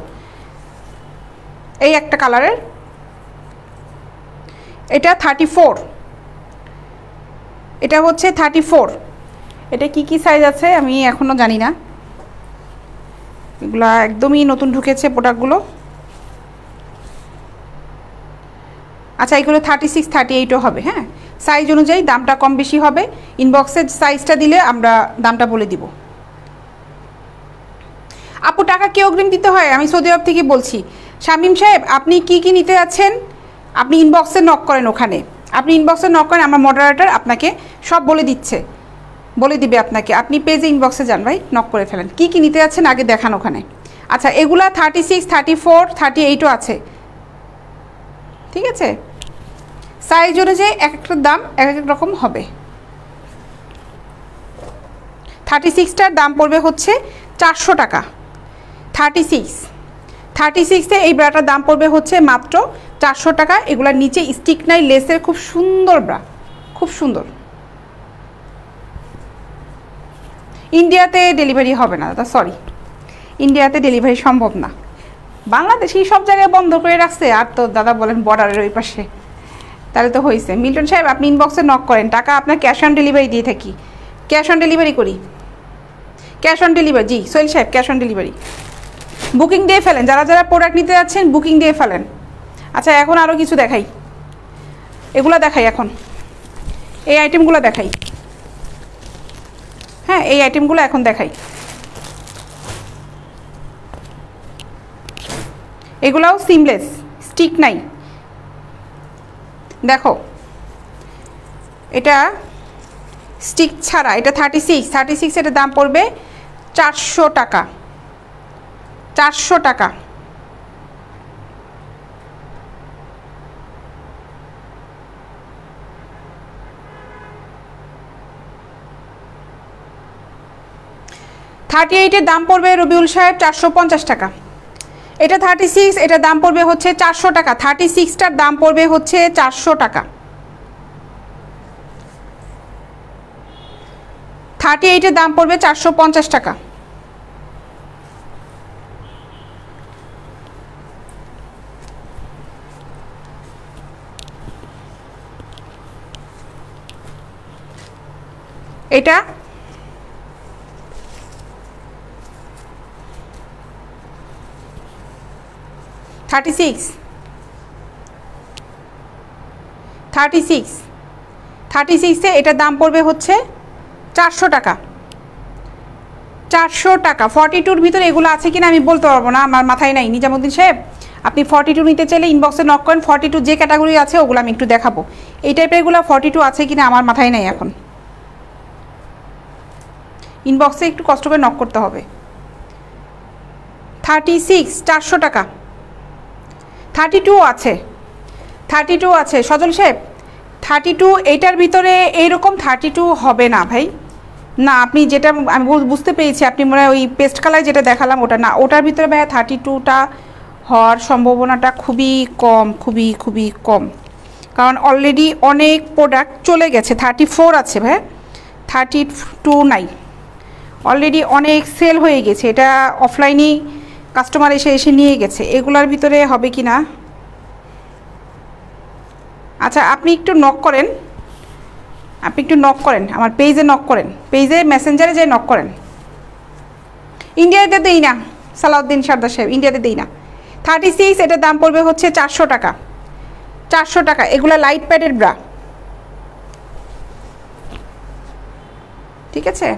এই একটা কালারের, এটা 34, এটা হচ্ছে 34। এটা কি সাইজ আছে আমি এখনও জানি না, এগুলা একদমই নতুন ঢুকেছে প্রোডাক্টগুলো। আচ্ছা এগুলো 36, 38ও হবে, হ্যাঁ সাইজ অনুযায়ী দামটা কম বেশি হবে। ইনবক্সের সাইজটা দিলে আমরা দামটা বলে দিব। আপু টাকা কি অগ্রিম দিতে হয়? আমি সৌদি আরব থেকে বলছি। শামীম সাহেব আপনি কি নিতে যাচ্ছেন আপনি ইনবক্সে নক করেন, ওখানে আপনি ইনবক্সে নক করেন, আমার মডারেটর আপনাকে সব বলে দিবে আপনাকে। আপনি পেজে ইনবক্সে যান ভাই, নক করে ফেলেন, কি নিতে যাচ্ছেন আগে দেখান ওখানে। আচ্ছা এগুলা 36, 34, 38ও আছে, ঠিক আছে? সাইজ অনুযায়ী এক একটা দাম এক এক রকম হবে। 36টার দাম পড়বে হচ্ছে 400 টাকা। 36-এ এই ব্রাটার দাম পড়বে হচ্ছে মাত্র 400 টাকা। এগুলার নিচে স্টিক নাই, লেসের, খুব সুন্দর ব্রা, খুব সুন্দর। ইন্ডিয়াতে ডেলিভারি হবে না দাদা, সরি, ইন্ডিয়াতে ডেলিভারি সম্ভব না। বাংলাদেশি সব জায়গায় বন্ধ করে রাখছে, আর তো দাদা বলেন বর্ডারের ওই পাশে, তাহলে তো হয়েছে। মিল্টন সাহেব আপনি ইনবক্সে নক করেন, টাকা আপনার ক্যাশ অন ডেলিভারি দিয়ে থাকি, ক্যাশ অন ডেলিভারি করি, ক্যাশ অন ডেলিভারি। জি সোহেল সাহেব ক্যাশ অন ডেলিভারি, বুকিং দিয়ে ফেলেন, যারা যারা প্রোডাক্ট নিতে যাচ্ছেন বুকিং দিয়ে ফেলেন। আচ্ছা এখন আরও কিছু দেখাই, এগুলো দেখাই, এখন এই আইটেমগুলো দেখাই। হ্যাঁ এই আইটেমগুলো এখন দেখাই, এগুলাও সিমলেস, স্টিক নাই। দেখো এটা স্টিক ছাড়া, এটা 36, এটার দাম পড়বে 400 টাকা, 400 টাকা। থার্টি এইটের দাম পড়বে রবিউল সাহেব 450 টাকা। এটা 36, এটার দাম পড়বে হচ্ছে 400 টাকা। 36টার দাম পড়বে হচ্ছে 400 টাকা। 38-এর দাম পড়বে 450 টাকা। এটা 36 এটার দাম পড়বে হচ্ছে 400 টাকা। 400 টাকা। 42-র ভিতরে এগুলো আছে কিনা আমি বলতে পারবো না, আমার মাথায় নাই। নিজামুদ্দিন সাহেব আপনি 42 নিতে চাইলে ইনবক্সে নক করেন। 42 যে ক্যাটাগরি আছে ওগুলো আমি একটু দেখাবো। এই টাইপের এগুলো 42 আছে কিনা আমার মাথায় নাই এখন। ইনবক্সে একটু কষ্ট করে নক করতে হবে। 36 400 টাকা। 32 আছে, 32 আছে সজল সাহেব। 32 এইটার ভিতরে এইরকম 32 হবে না ভাই, না। আপনি যেটা আমি বুঝতে পেরেছি, আপনি মনে হয় ওই পেস্ট কালার যেটা দেখালাম ওটা না, ওটার ভিতরে ভাইয়া 32টা হওয়ার সম্ভাবনাটা খুবই কম, খুবই খুবই কম। কারণ অলরেডি অনেক প্রোডাক্ট চলে গেছে। 34 আছে ভাই, 32 নাই। অলরেডি অনেক সেল হয়ে গেছে, এটা অফলাইনেই কাস্টমার এসে এসে নিয়ে গেছে। এগুলার ভিতরে হবে কি না, আচ্ছা আপনি একটু নক করেন, আপনি একটু নক করেন, আমার পেজে নক করেন, পেজে মেসেঞ্জারে যেয়ে নক করেন। ইন্ডিয়াতে দেই না সালাউদ্দিন সর্দার সাহেব, ইন্ডিয়াতে দেই না। 36 এটার দাম পড়বে হচ্ছে 400 টাকা। 400 টাকা। এগুলা লাইট প্যাডের ব্রা, ঠিক আছে।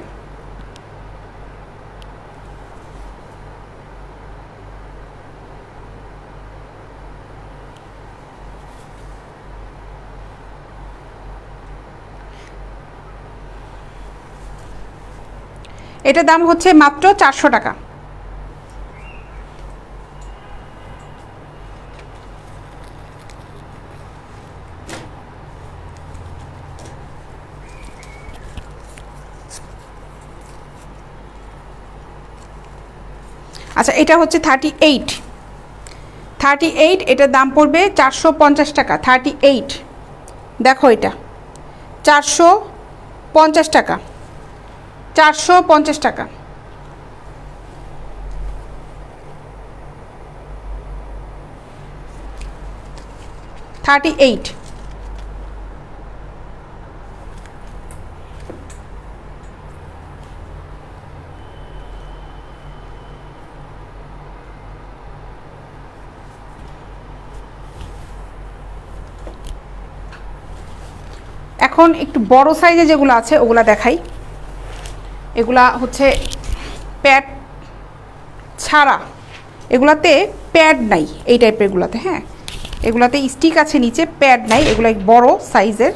এটার দাম হচ্ছে মাত্র 400 টাকা। আচ্ছা এটা হচ্ছে 38, এটার দাম পড়বে 450 টাকা। 38 দেখো, এটা 450 টাকা, 450 টাকা। এখন একটু বড় সাইজে যেগুলো আছে ওগুলা দেখাই। এগুলা হচ্ছে প্যাড ছাড়া, এগুলাতে প্যাড নাই এই টাইপের এগুলাতে। হ্যাঁ এগুলাতে স্টিক আছে নিচে, প্যাড নাই। এগুলো বড় সাইজের,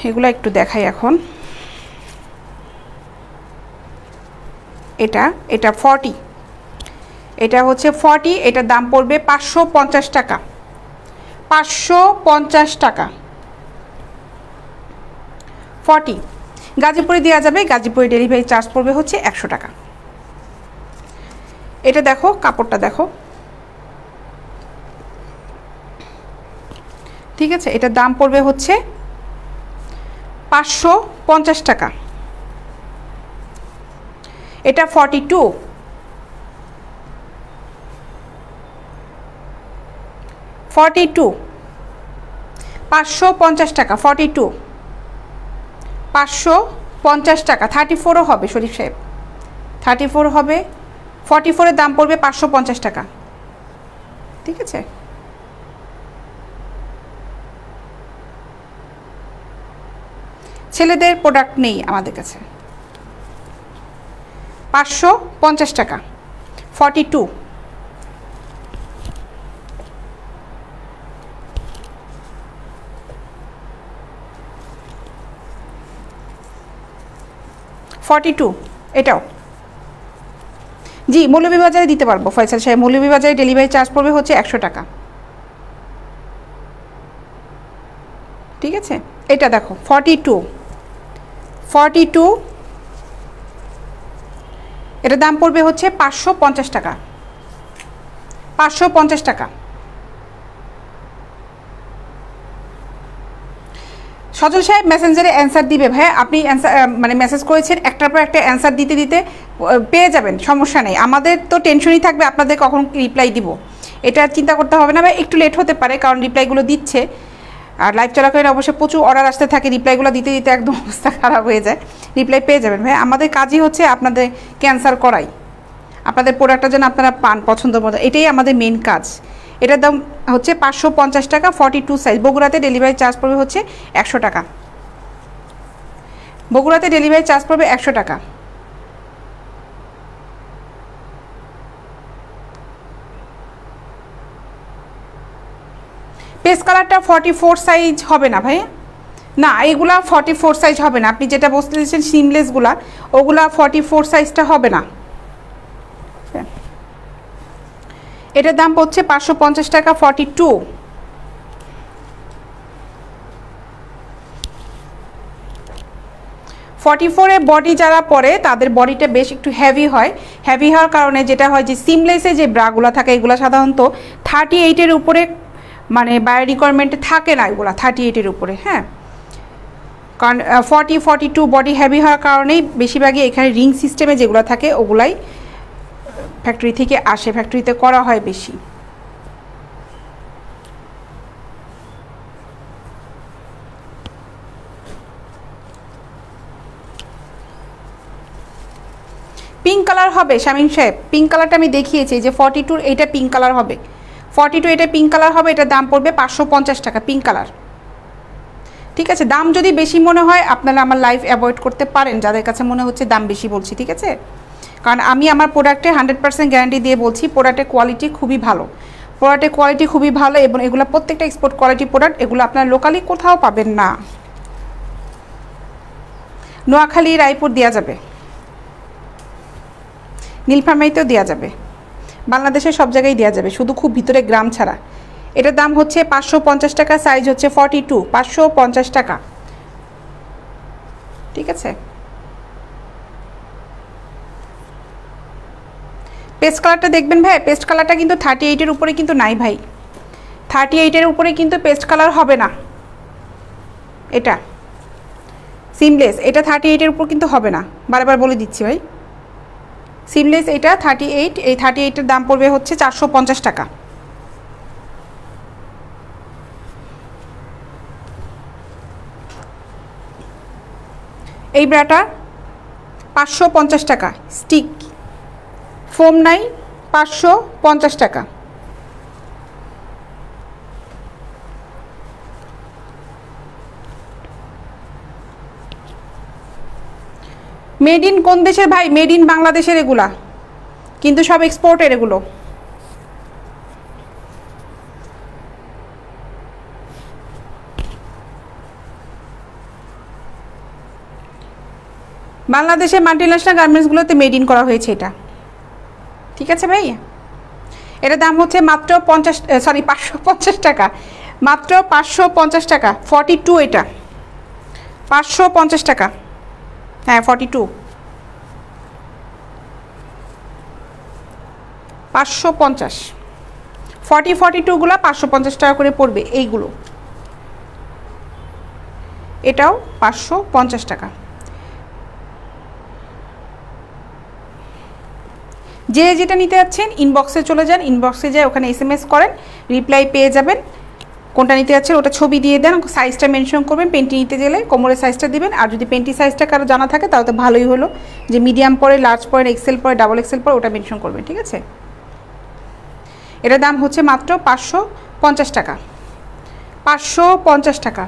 এগুলো একটু দেখাই এখন। এটা 40, এটা হচ্ছে 40, এটার দাম পড়বে 550 টাকা। 550 টাকা। 40 গাজীপুরে দেওয়া যাবে, গাজীপুরে ডেলিভারি চার্জ পড়বে হচ্ছে 100 টাকা। এটা দেখো, কাপড়টা দেখো, ঠিক আছে। এটার দাম পড়বে হচ্ছে 550 টাকা। এটা 42, 42 550 টাকা 42 550 টাকা 34ও হবে শরীফ সাহেব 34 হবে 44 এর দাম পড়বে 550 টাকা ঠিক আছে ছেলেদের প্রোডাক্ট নেই আমাদের কাছে 550 টাকা 42 42 এটাও জি মৌলভীবাজারে দিতে পারবো ফয়সাল সাহেব মৌলভীবাজারে ডেলিভারি চার্জ পড়বে হচ্ছে 100 টাকা ঠিক আছে এটা দেখো 42 এটার দাম পড়বে হচ্ছে 550 টাকা 550 টাকা সজল সাহেব মেসেঞ্জারে অ্যান্সার দিবে ভাই আপনি অ্যান্সার মানে মেসেজ করেছেন একটার পর একটা অ্যান্সার দিতে দিতে পেয়ে যাবেন সমস্যা নেই আমাদের তো টেনশনই থাকবে আপনাদের কখন রিপ্লাই দিব এটা চিন্তা করতে হবে না ভাই একটু লেট হতে পারে কারণ রিপ্লাইগুলো দিচ্ছে আর লাইভ চলাকালীন অবশ্যই প্রচুর অর্ডার আসতে থাকে রিপ্লাইগুলো দিতে দিতে একদম অবস্থা খারাপ হয়ে যায় রিপ্লাই পেয়ে যাবেন ভাই আমাদের কাজই হচ্ছে আপনাদের ক্যান্সার করাই আপনাদের প্রোডাক্টটা যেন আপনারা পান পছন্দ মতো এটাই আমাদের মেন কাজ এটার দাম হচ্ছে 550 টাকা 42 সাইজ বগুড়াতে ডেলিভারি চার্জ পড়বে হচ্ছে 100 টাকা বগুড়াতে ডেলিভারি চার্জ পড়বে 100 টাকা পেস কালারটা 44 সাইজ হবে না ভাই না এগুলা 44 সাইজ হবে না আপনি যেটা বলতে দিয়েছেন সিমলেসগুলা ওগুলা 44 সাইজটা হবে না এটার দাম পড়ছে 550 টাকা 42 44 এ বডি যারা পরে তাদের বডিটা বেশ একটু হেভি হয় হেভি হওয়ার কারণে যেটা হয় যে সিমলেসে যে ব্রাগুলো থাকে এগুলো সাধারণত 38 এর উপরে মানে বায়ো রিকোয়ারমেন্টে থাকে না এগুলো 38 এর উপরে হ্যাঁ কারণ 42 বডি হেভি হওয়ার কারণেই বেশিরভাগই এখানে রিং সিস্টেমে যেগুলো থাকে ওগুলাই ফ্যাক্টরি থেকে আসে ফ্যাক্টরিতে করা হয় বেশি পিঙ্ক কালার হবে শামিম সাহেব পিঙ্ক কালারটা আমি দেখিয়েছি যে 42 এইটা পিঙ্ক কালার হবে 42 এটা পিঙ্ক কালার হবে এটার দাম পড়বে 550 টাকা পিঙ্ক কালার ঠিক আছে দাম যদি বেশি মনে হয় আপনারা আমার লাইভ অ্যাভয়েড করতে পারেন যাদের কাছে মনে হচ্ছে দাম বেশি বলছি ঠিক আছে কারণ আমি আমার প্রোডাক্টে 100% গ্যারান্টি দিয়ে বলছি প্রোডাক্টের কোয়ালিটি খুবই ভালো প্রোডাক্টের কোয়ালিটি খুবই ভালো এবং এগুলো প্রত্যেকটা এক্সপোর্ট কোয়ালিটি প্রোডাক্ট এগুলো আপনারা লোকালি কোথাও পাবেন না নোয়াখালী রায়পুর দেওয়া যাবে নীলফামারীতেও দেওয়া যাবে বাংলাদেশের সব জায়গায় দেওয়া যাবে শুধু খুব ভিতরে গ্রাম ছাড়া এটার দাম হচ্ছে 550 টাকা সাইজ হচ্ছে 42 550 টাকা ঠিক আছে পেস্ট কালারটা দেখবেন ভাই পেস্ট কালারটা কিন্তু 38 এর উপরে কিন্তু নাই ভাই 38 এর উপরে কিন্তু পেস্ট কালার হবে না এটা সিমলেস এটা 38 এর উপর কিন্তু হবে না বারবার বলে দিচ্ছি ভাই সিমলেস এটা 38 এই 38 এর দাম পড়বে হচ্ছে 450 টাকা এই ব্রাটা 550 টাকা স্টিক ফোম নাই 550 টাকা মেড ইন কোন দেশের ভাই মেড ইন বাংলাদেশের এগুলা কিন্তু সব এক্সপোর্টের এগুলো বাংলাদেশের মাল্টিন্যাশনাল গার্মেন্টসগুলোতে মেড ইন করা হয়েছে এটা ঠিক আছে ভাই এটার দাম হচ্ছে মাত্র 550 টাকা মাত্র 550 টাকা 42 এটা 550 টাকা হ্যাঁ 42 550 42 গুলা 550 টাকা করে পড়বে এইগুলো এটাও 550 টাকা যে যেটা নিতে যাচ্ছেন ইনবক্সে চলে যান, ইনবক্সে যায় ওখানে SMS করেন, রিপ্লাই পেয়ে যাবেন। কোনটা নিতে যাচ্ছেন ওটা ছবি দিয়ে দেন, সাইজটা মেনশন করবেন, পেন্টি নিতে গেলে কোমরের সাইজটা দিবেন। আর যদি পেন্টি সাইজটা কারো জানা থাকে তাহলে তো ভালোই হলো, যে মিডিয়াম পরে, লার্জ পরে, এক্সেল পরে, ডাবল এক্সেল পরে ওটা মেনশন করবেন, ঠিক আছে। এটার দাম হচ্ছে মাত্র 550 টাকা, 550 টাকা।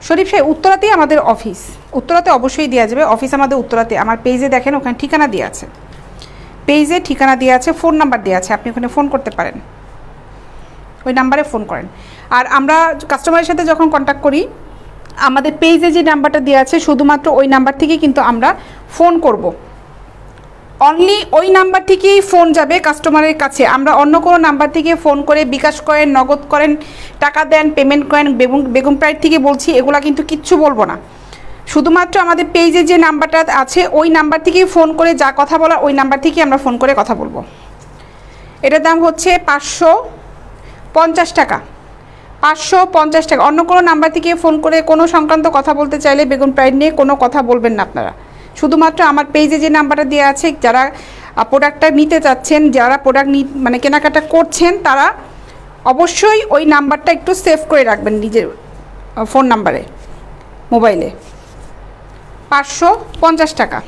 শরীফ সাহেব, উত্তরাতেই আমাদের অফিস, উত্তরাতে অবশ্যই দেওয়া যাবে, অফিস আমাদের উত্তরাতে। আমার পেজে দেখেন ওখানে ঠিকানা দেওয়া আছে, পেজে ঠিকানা দেওয়া আছে, ফোন নাম্বার দেওয়া আছে, আপনি ওখানে ফোন করতে পারেন, ওই নাম্বারে ফোন করেন। আর আমরা কাস্টমারের সাথে যখন কন্ট্যাক্ট করি আমাদের পেজে যে নাম্বারটা দেওয়া আছে শুধুমাত্র ওই নাম্বার থেকে কিন্তু আমরা ফোন করব, অনলি ওই নাম্বার থেকেই ফোন যাবে কাস্টমারের কাছে। আমরা অন্য কোনো নাম্বার থেকে ফোন করে বিকাশ করেন, নগদ করেন, টাকা দেন, পেমেন্ট করেন, বেগম প্রাইড থেকে বলছি এগুলা কিন্তু কিচ্ছু বলবো না। শুধুমাত্র আমাদের পেজে যে নাম্বারটা আছে ওই নাম্বার থেকেই ফোন করে যা কথা বলা ওই নাম্বার থেকেই আমরা ফোন করে কথা বলবো। এটার দাম হচ্ছে 550 টাকা, 550 টাকা। অন্য কোনো নাম্বার থেকে ফোন করে কোনো সংক্রান্ত কথা বলতে চাইলে বেগম প্রাইড নিয়ে কোনো কথা বলবেন না আপনারা। শুধুমাত্র আমার পেজে যে নাম্বারটা দেওয়া আছে, যারা প্রোডাক্টটা নিতে চাচ্ছেন, যারা প্রোডাক্ট মানে কেনাকাটা করছেন তারা অবশ্যই ওই নাম্বারটা একটু সেভ করে রাখবেন নিজের ফোন নাম্বারে, মোবাইলে। 550 টাকা।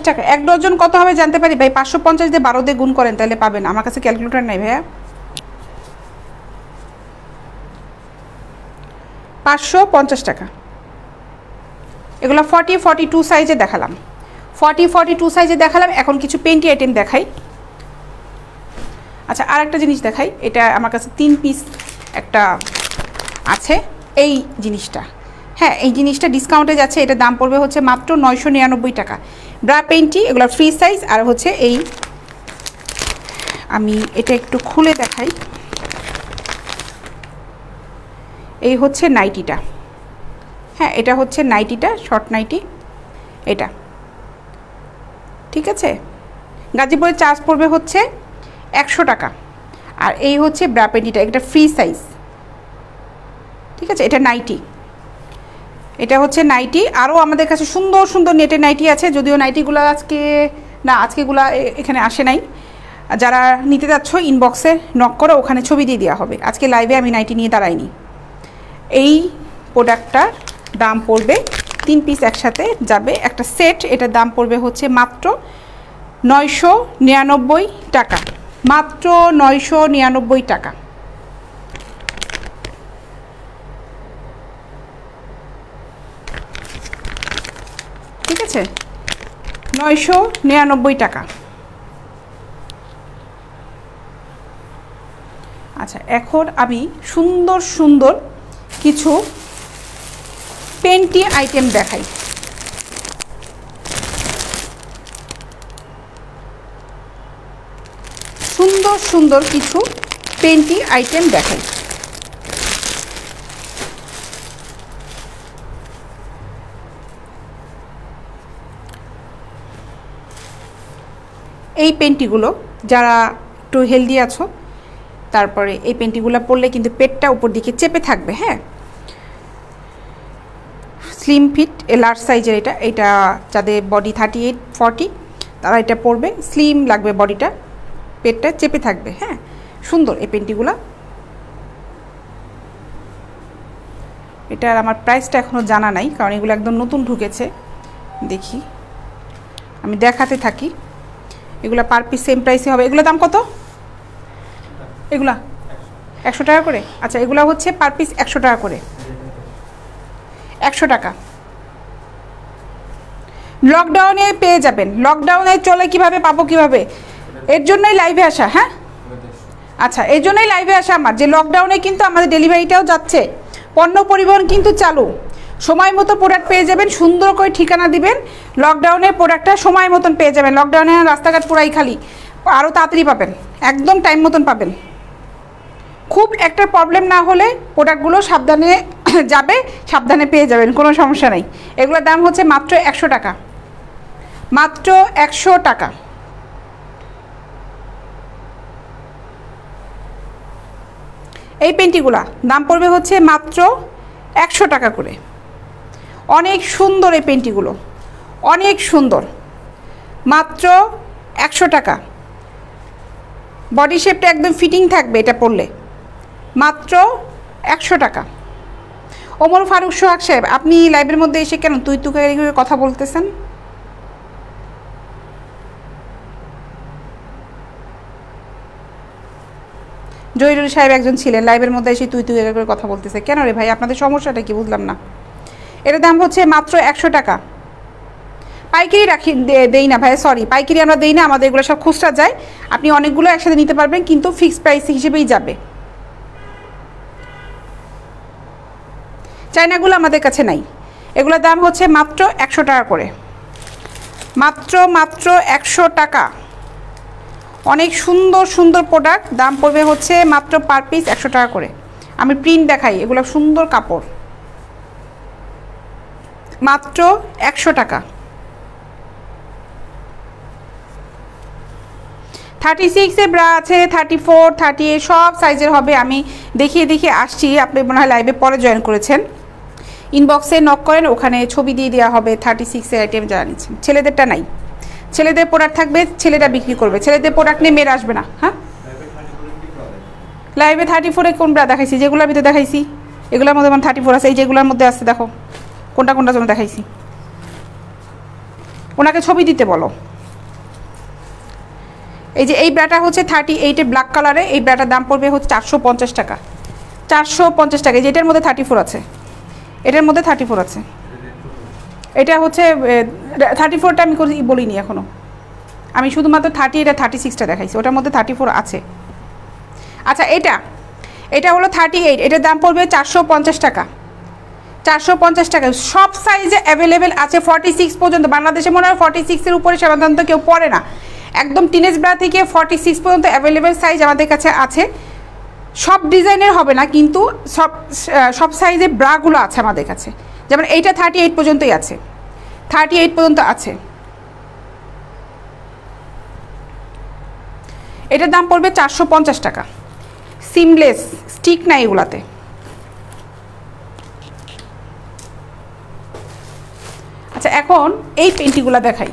টাকা। 1 ডজন কত হবে জানতে পারি ভাই? 550 দিয়ে 12 দিয়ে গুণ করেন তাহলে পাবেন। আমার কাছে ক্যালকুলেটর নাই ভাইয়া। 550 টাকা। এগুলো 40-42 সাইজে দেখালাম, 40-42 সাইজে দেখালাম। এখন কিছু পেন্টি আইটেম দেখাই। আচ্ছা, আর একটা জিনিস দেখাই। এটা আমার কাছে 3 পিস একটা আছে, এই জিনিসটা, হ্যাঁ এই জিনিসটা ডিসকাউন্টে যাচ্ছে। এটা দাম পড়বে হচ্ছে মাত্র 999 টাকা। ব্রা পেন্টি, এগুলো ফ্রি সাইজ। আর হচ্ছে এই, আমি এটা একটু খুলে দেখাই, এই হচ্ছে নাইটিটা, হ্যাঁ এটা হচ্ছে নাইটিটা, শর্ট নাইটি এটা, ঠিক আছে। গাজীপুরের চার্জ পড়বে হচ্ছে 100 টাকা। আর এই হচ্ছে ব্রা পেন্টিটা, এটা ফ্রি সাইজ, ঠিক আছে। এটা নাইটি, এটা হচ্ছে নাইটি। আরও আমাদের কাছে সুন্দর সুন্দর নেটের নাইটি আছে, যদিও নাইটিগুলো আজকেগুলো এখানে আসে নাই। যারা নিতে যাচ্ছ ইনবক্সে নক করো, ওখানে ছবি দিয়ে দেওয়া হবে। আজকে লাইভে আমি নাইটি নিয়ে দাঁড়াইনি। এই প্রোডাক্টটার দাম পড়বে, 3 পিস একসাথে যাবে একটা সেট। এটার দাম পড়বে হচ্ছে মাত্র 999 টাকা, মাত্র 999 টাকা। ঠিক আছে, 999 টাকা। আচ্ছা, এখন আমি সুন্দর সুন্দর কিছু পেন্টি আইটেম দেখাই। সুন্দর সুন্দর কিছু পেন্টি আইটেম দেখাই। এই পেন্টিগুলো যারা একটু হেলদি আছো, তারপরে এই পেন্টিগুলো পরলে কিন্তু পেটটা উপর দিকে চেপে থাকবে, হ্যাঁ। স্লিম ফিট লার্জ সাইজের এটা যাদের বডি 38-40 তারা এটা পরবে, স্লিম লাগবে বডিটা, পেটটা চেপে থাকবে, হ্যাঁ। সুন্দর এই পেন্টিগুলো। এটার আমার প্রাইসটা এখনও জানা নাই, কারণ এগুলো একদম নতুন ঢুকেছে। দেখি, আমি দেখাতে থাকি। এগুলো পার পিস সেম প্রাইসে হবে। এগুলো দাম কত? এগুলা 100 টাকা করে। আচ্ছা, এগুলো হচ্ছে পার পিস 100 টাকা করে, 100 টাকা। লকডাউনে পেয়ে যাবেন। লকডাউনে চলে কিভাবে পাবো, কিভাবে? এর জন্যই লাইভে আসা, হ্যাঁ। আচ্ছা, এর জন্যই লাইভে আসা আমার, যে লকডাউনে কিন্তু আমাদের ডেলিভারিটাও যাচ্ছে, পণ্য পরিবহন কিন্তু চালু। সময় মতো প্রোডাক্ট পেয়ে যাবেন, সুন্দর করে ঠিকানা দিবেন, লকডাউনের প্রোডাক্টটা সময় মতন পেয়ে যাবেন। লকডাউনে রাস্তাঘাট পুরাই খালি, আরও তাড়াতাড়ি পাবেন, একদম টাইম মতন পাবেন। খুব একটা প্রবলেম না হলে প্রোডাক্টগুলো সাবধানে যাবে, সাবধানে পেয়ে যাবেন, কোনো সমস্যা নেই। এগুলোর দাম হচ্ছে মাত্র 100 টাকা, মাত্র 100 টাকা। এই পেন্টিগুলা দাম পড়বে হচ্ছে মাত্র 100 টাকা করে। অনেক সুন্দর এই পেন্টিগুলো, অনেক সুন্দর, মাত্র 100 টাকা। বডি শেপটা একদম ফিটিং থাকবে এটা পরলে, মাত্র 100 টাকা। ওমর ফারুক সোহাগ সাহেব, আপনি লাইভের মধ্যে এসে কেন তুই তুকারি করে কথা বলতেছেন? জহিরুল সাহেব একজন ছিলেন লাইভের মধ্যে এসে তুই করে কথা বলতেছে কেন রে ভাই? আপনাদের সমস্যাটা কি বুঝলাম না। এটার দাম হচ্ছে মাত্র 100 টাকা। পাইকারি রাখি দেই না ভাই, সরি, পাইকারি আমরা দেই না, আমাদের এগুলো সব খুচরা যায়। আপনি অনেকগুলো একসাথে নিতে পারবেন, কিন্তু ফিক্সড প্রাইস হিসেবেই যাবে। চায়নাগুলো আমাদের কাছে নাই, এগুলোর দাম হচ্ছে মাত্র 100 টাকা করে, মাত্র 100 টাকা। অনেক সুন্দর সুন্দর প্রোডাক্ট, দাম পড়বে হচ্ছে মাত্র পার পিস 100 টাকা করে। আমি প্রিন্ট দেখাই, এগুলো সুন্দর কাপড়, মাত্র 100 টাকা। 36 ব্রা আছে, 34, 38 সব সাইজের হবে। আমি দেখিয়ে আসছি, আপনি মনে হয় লাইভে পরে জয়েন করেছেন। ইনবক্সে নক করেন, ওখানে ছবি দিয়ে দেওয়া হবে 36 আইটেম যারা নিচ্ছেন। ছেলেদেরটা নাই, ছেলেদের প্রোডাক্ট থাকবে, ছেলেরা বিক্রি করবে, ছেলেদের প্রোডাক্ট নিয়ে মেয়েরা আসবে না। হ্যাঁ, লাইভে 34 কোন ব্রা দেখাইছি? যেগুলোর ভিতরে দেখাইছি এগুলোর মধ্যে 34 আছে, এই যেগুলোর মধ্যে আছে দেখো কোনটা কোনটার জন্য দেখাইছি। ওনাকে ছবি দিতে বলো। এই যে এই ব্রাটা হচ্ছে 38 ব্ল্যাক কালারে, এই ব্রাটার দাম পড়বে হচ্ছে 450 টাকা, 450 টাকা। যেটার মধ্যে 34 আছে, এটার মধ্যে 34 আছে। এটা হচ্ছে 34টা আমি বলিনি এখনও, আমি শুধুমাত্র 38 আর 36টা দেখাইছি, ওটার মধ্যে 34 আছে। আচ্ছা, এটা হলো 38, এটার দাম পড়বে 450 টাকা, 450 টাকা। সব সাইজে অ্যাভেলেবেল আছে 46 পর্যন্ত। বাংলাদেশে মনে হয় 46-এর উপরে সাধারণত কেউ পরে না। একদম টিনেজ ব্রা থেকে 46 পর্যন্ত অ্যাভেলেবেল সাইজ আমাদের কাছে আছে। সব ডিজাইনের হবে না, কিন্তু সব সাইজের ব্রাগুলো আছে আমাদের কাছে। যেমন এইটা 38 পর্যন্তই আছে, 38 পর্যন্ত আছে। এটার দাম পড়বে 450 টাকা। সিমলেস স্টিক নাই এগুলাতে। আচ্ছা, এখন এই পেন্টিগুলো দেখাই।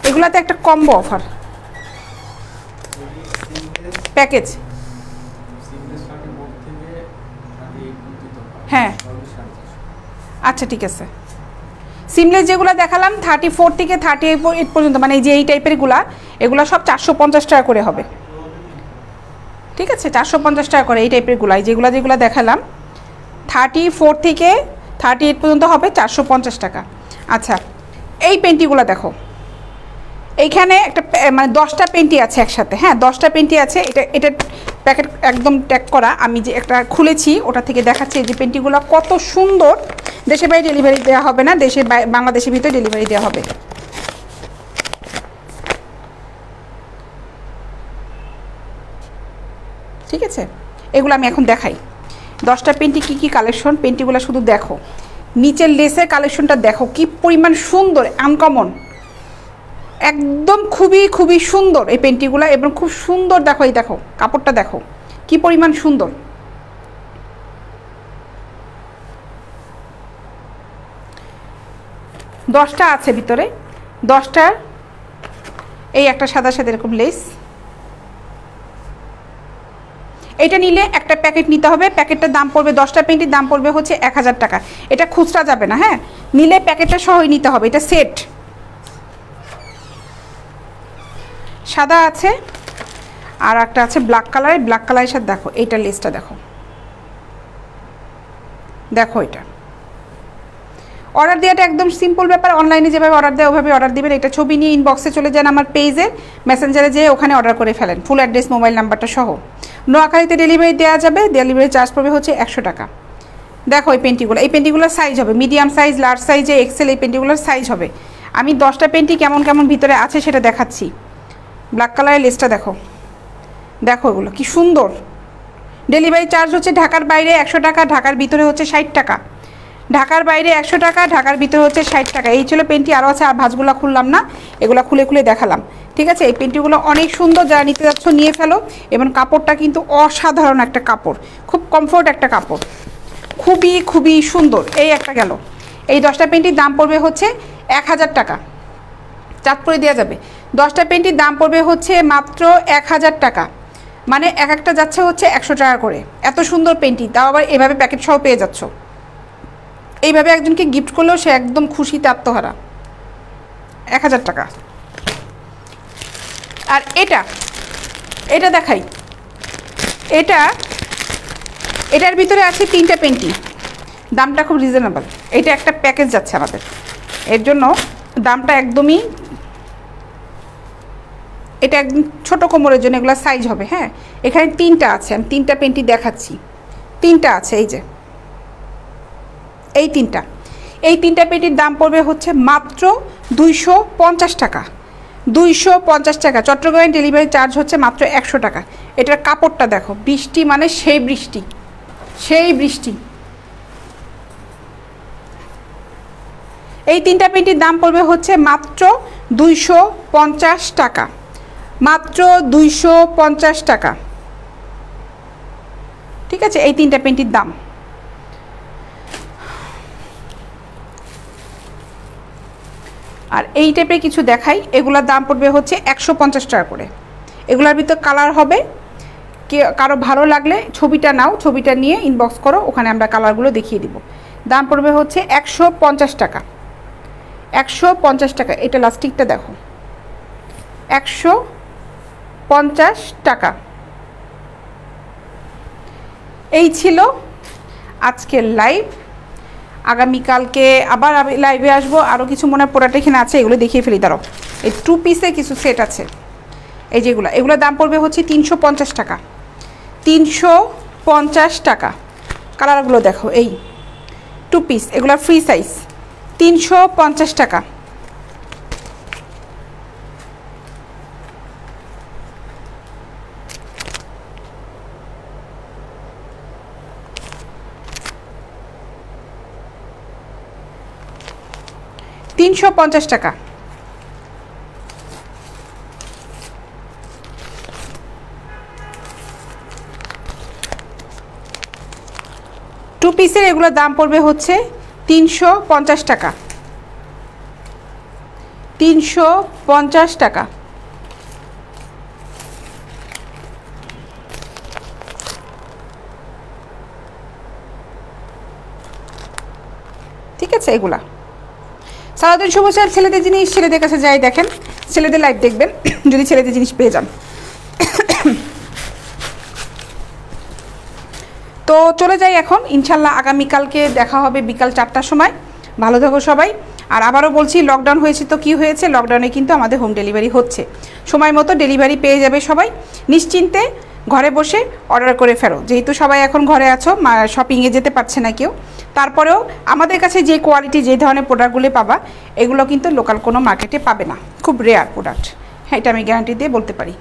এগুলাতে একটা কম্বো অফার প্যাকেজ। হ্যাঁ, আচ্ছা ঠিক আছে। সিমলেস যেগুলো দেখালাম 34 থেকে 38 পর্যন্ত, মানে এই যে এই টাইপেরগুলা, এগুলো সব 450 টাকা করে হবে। ঠিক আছে, 450 টাকা করে এই টাইপেরগুলো, যেগুলো দেখালাম 34 থেকে 38 পর্যন্ত হবে 450 টাকা। আচ্ছা, এই পেন্টিগুলো দেখো, এইখানে একটা মানে 10টা পেন্টি আছে একসাথে। হ্যাঁ, 10টা পেন্টি আছে। এটা প্যাকেট একদম ট্যাগ করা। আমি যে একটা খুলেছি ওটা থেকে দেখাচ্ছি যে পেন্টিগুলো কত সুন্দর। দেশের বাইরে ডেলিভারি দেওয়া হবে না, বাংলাদেশের ভিতরে ডেলিভারি দেওয়া হবে। ঠিক আছে, এগুলো আমি এখন দেখাই। 10টা পেন্টি কী কালেকশন, পেন্টিগুলো শুধু দেখো। নিচের লেসের কালেকশনটা দেখো কি পরিমাণ সুন্দর, আনকমন, একদম খুবই সুন্দর এই পেন্টিগুলো, এবং খুব সুন্দর। দেখো, এই দেখো কাপড়টা দেখো কি পরিমাণ সুন্দর। দশটা আছে ভিতরে, 10টা। এই একটা সাদা এরকম লেস। এটা নিলে একটা প্যাকেট নিতে হবে। প্যাকেটটার দাম পড়বে, 10টা পেন্টির দাম পড়বে হচ্ছে 1000 টাকা। এটা খুচরা যাবে না। হ্যাঁ, নিলে প্যাকেটটা সহই নিতে হবে। এটা সেট। সাদা আছে, আর একটা আছে ব্ল্যাক কালারের। ব্ল্যাক কালারের সাথে দেখো এইটা লেসটা দেখো, দেখো এটা। অর্ডার দেওয়াটা একদম সিম্পল ব্যাপার। অনলাইনে যেভাবে অর্ডার দেয় ওভাবে অর্ডার দেবেন। এটা ছবি নিয়ে ইনবক্সে চলে যান আমার পেজে, মেসেঞ্জারে যেয়ে ওখানে অর্ডার করে ফেলেন, ফুল অ্যাড্রেস, মোবাইল নাম্বারটা সহ। নোয়াখালীতে ডেলিভারি দেওয়া যাবে, ডেলিভারি চার্জ পড়বে হচ্ছে 100 টাকা। দেখো এই পেন্টিগুলোর সাইজ হবে মিডিয়াম সাইজ, লার্জ সাইজে, এক্সেল। এই পেন্টিগুলোর সাইজ হবে। আমি 10টা পেন্টি কেমন ভিতরে আছে সেটা দেখাচ্ছি। ব্ল্যাক কালারের লেসটা দেখো, দেখো এগুলো কি সুন্দর। ডেলিভারি চার্জ হচ্ছে ঢাকার বাইরে 100 টাকা, ঢাকার ভিতরে হচ্ছে 60 টাকা। ঢাকার বাইরে 100 টাকা, ঢাকার ভিতরে হচ্ছে 60 টাকা। এই ছিল পেন্টি, আরও আছে, আর ভাঁজগুলো খুললাম না, এগুলো খুলে খুলে দেখালাম। ঠিক আছে, এই পেন্টিগুলো অনেক সুন্দর, যারা নিতে যাচ্ছ নিয়ে ফেলো। এবং কাপড়টা কিন্তু অসাধারণ একটা কাপড়, খুব কমফোর্ট একটা কাপড়, খুবই খুবই সুন্দর। এই একটা গেল। এই 10টা পেন্টির দাম পড়বে হচ্ছে 1000 টাকা, চাঁদপুরে দেওয়া যাবে। 10টা পেন্টির দাম পড়বে হচ্ছে মাত্র 1000 টাকা, মানে এক একটা যাচ্ছে হচ্ছে 100 টাকা করে। এত সুন্দর পেন্টি, তাও আবার এভাবে প্যাকেট সহ পেয়ে যাচ্ছ। এইভাবে একজনকে গিফট করলেও সে একদম খুশিতে আত্মহারা। 1000 টাকা। আর এটা দেখাই, এটার ভিতরে আছে 3টা পেন্টি, দামটা খুব রিজনেবল। এটা একটা প্যাকেজ যাচ্ছে আমাদের, এর জন্য দামটা একদমই, এটা একদম ছোটো কোমরের জন্য, এগুলো সাইজ হবে। হ্যাঁ, এখানে 3টা আছে, আমি 3টা পেন্টি দেখাচ্ছি। 3টা আছে, এই যে এই 3টা পেন্টির দাম পড়বে হচ্ছে মাত্র 250 টাকা। 250 টাকা। চট্টগ্রামের ডেলিভারি চার্জ হচ্ছে মাত্র 100 টাকা। এটার কাপড়টা দেখো, বৃষ্টি মানে সেই বৃষ্টি, সেই বৃষ্টি। এই 3টা পেন্টির দাম পড়বে হচ্ছে মাত্র 250 টাকা, মাত্র 250 টাকা। ঠিক আছে, এই 3টা পেন্টির দাম। আর এই টাইপের কিছু দেখাই, এগুলোর দাম পড়বে হচ্ছে 150 টাকা করে। এগুলোর ভিতর কালার হবে, কারো ভালো লাগলে ছবিটা নাও, ছবিটা নিয়ে ইনবক্স করো, ওখানে আমরা কালারগুলো দেখিয়ে দিব। দাম পড়বে হচ্ছে 150 টাকা, 150 টাকা। এটা লাস্টিকটা দেখো, 150 টাকা। এই ছিল আজকের লাইভ। আগামীকালকে আবার আমি লাইভে আসবো। আরও কিছু মনে হয় প্রোডাক্ট এখানে আছে, এগুলো দেখিয়ে ফেলি। দাঁড়াও, এই 2 পিসে কিছু সেট আছে, এই যেগুলো, এগুলোর দাম পড়বে হচ্ছে 350 টাকা, 350 টাকা। কালারগুলো দেখো, এই 2 পিস, এগুলো ফ্রি সাইজ, 350 টাকা। $350 টাকা। টু পিসের এগুলোর দাম পড়বে হচ্ছে 350 টাকা, 350 টাকা। ঠিক আছে, এগুলা সারাদিন শুভ চাল। ছেলেদের জিনিস ছেলেদের কাছে যাই, দেখেন ছেলেদের লাইভ দেখবেন যদি ছেলেদের জিনিস পেয়ে যান। তো চলে যাই এখন, ইনশাল্লাহ আগামীকালকে দেখা হবে বিকাল 4টার সময়। ভালো থাকো সবাই। আর আবারও বলছি, লকডাউন হয়েছে তো কি হয়েছে, লকডাউনে কিন্তু আমাদের হোম ডেলিভারি হচ্ছে, সময় মতো ডেলিভারি পেয়ে যাবে সবাই। নিশ্চিন্তে ঘরে বসে অর্ডার করে ফেরো, যেহেতু সবাই এখন ঘরে আছো, শপিংয়ে যেতে পারছে না কেউ। তারপরেও আমাদের কাছে যে কোয়ালিটি, যে ধরনের প্রোডাক্টগুলি পাবা, এগুলো কিন্তু লোকাল কোনো মার্কেটে পাবে না, খুব রেয়ার প্রোডাক্ট। হ্যাঁ, এটা আমি গ্যারান্টি দিয়ে বলতে পারি।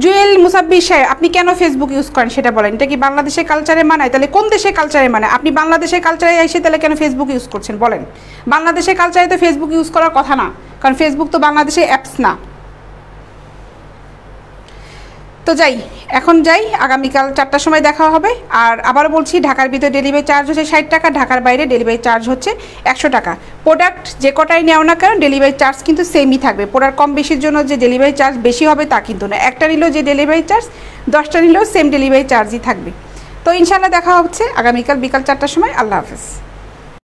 জুয়েল মুসাব্বির সাহেব, আপনি কেন ফেসবুক ইউজ করেন সেটা বলেন। এটা কি বাংলাদেশের কালচারে মানায়? তাহলে কোন দেশের কালচারে মানায়? আপনি বাংলাদেশের কালচারে এসে তাহলে কেন ফেসবুক ইউজ করছেন বলেন? বাংলাদেশের কালচারে তো ফেসবুক ইউজ করার কথা না, কারণ ফেসবুক তো বাংলাদেশের অ্যাপস না। তো যাই, এখন যাই, আগামীকাল 4টার সময় দেখা হবে। আর আবার বলছি, ঢাকার ভিতরে ডেলিভারি চার্জ হচ্ছে 60 টাকা, ঢাকার বাইরে ডেলিভারি চার্জ হচ্ছে 100 টাকা। প্রোডাক্ট যে কটাই নেও না কেন, ডেলিভারি চার্জ কিন্তু সেমই থাকবে। প্রোডাক্ট কম বেশির জন্য যে ডেলিভারি চার্জ বেশি হবে তা কিন্তু না। একটা নিলেও যে ডেলিভারি চার্জ, 10টা নিলেও সেম ডেলিভারি চার্জই থাকবে। তো ইনশাল্লাহ দেখা হচ্ছে আগামীকাল বিকাল 4টার সময়। আল্লাহ হাফেজ।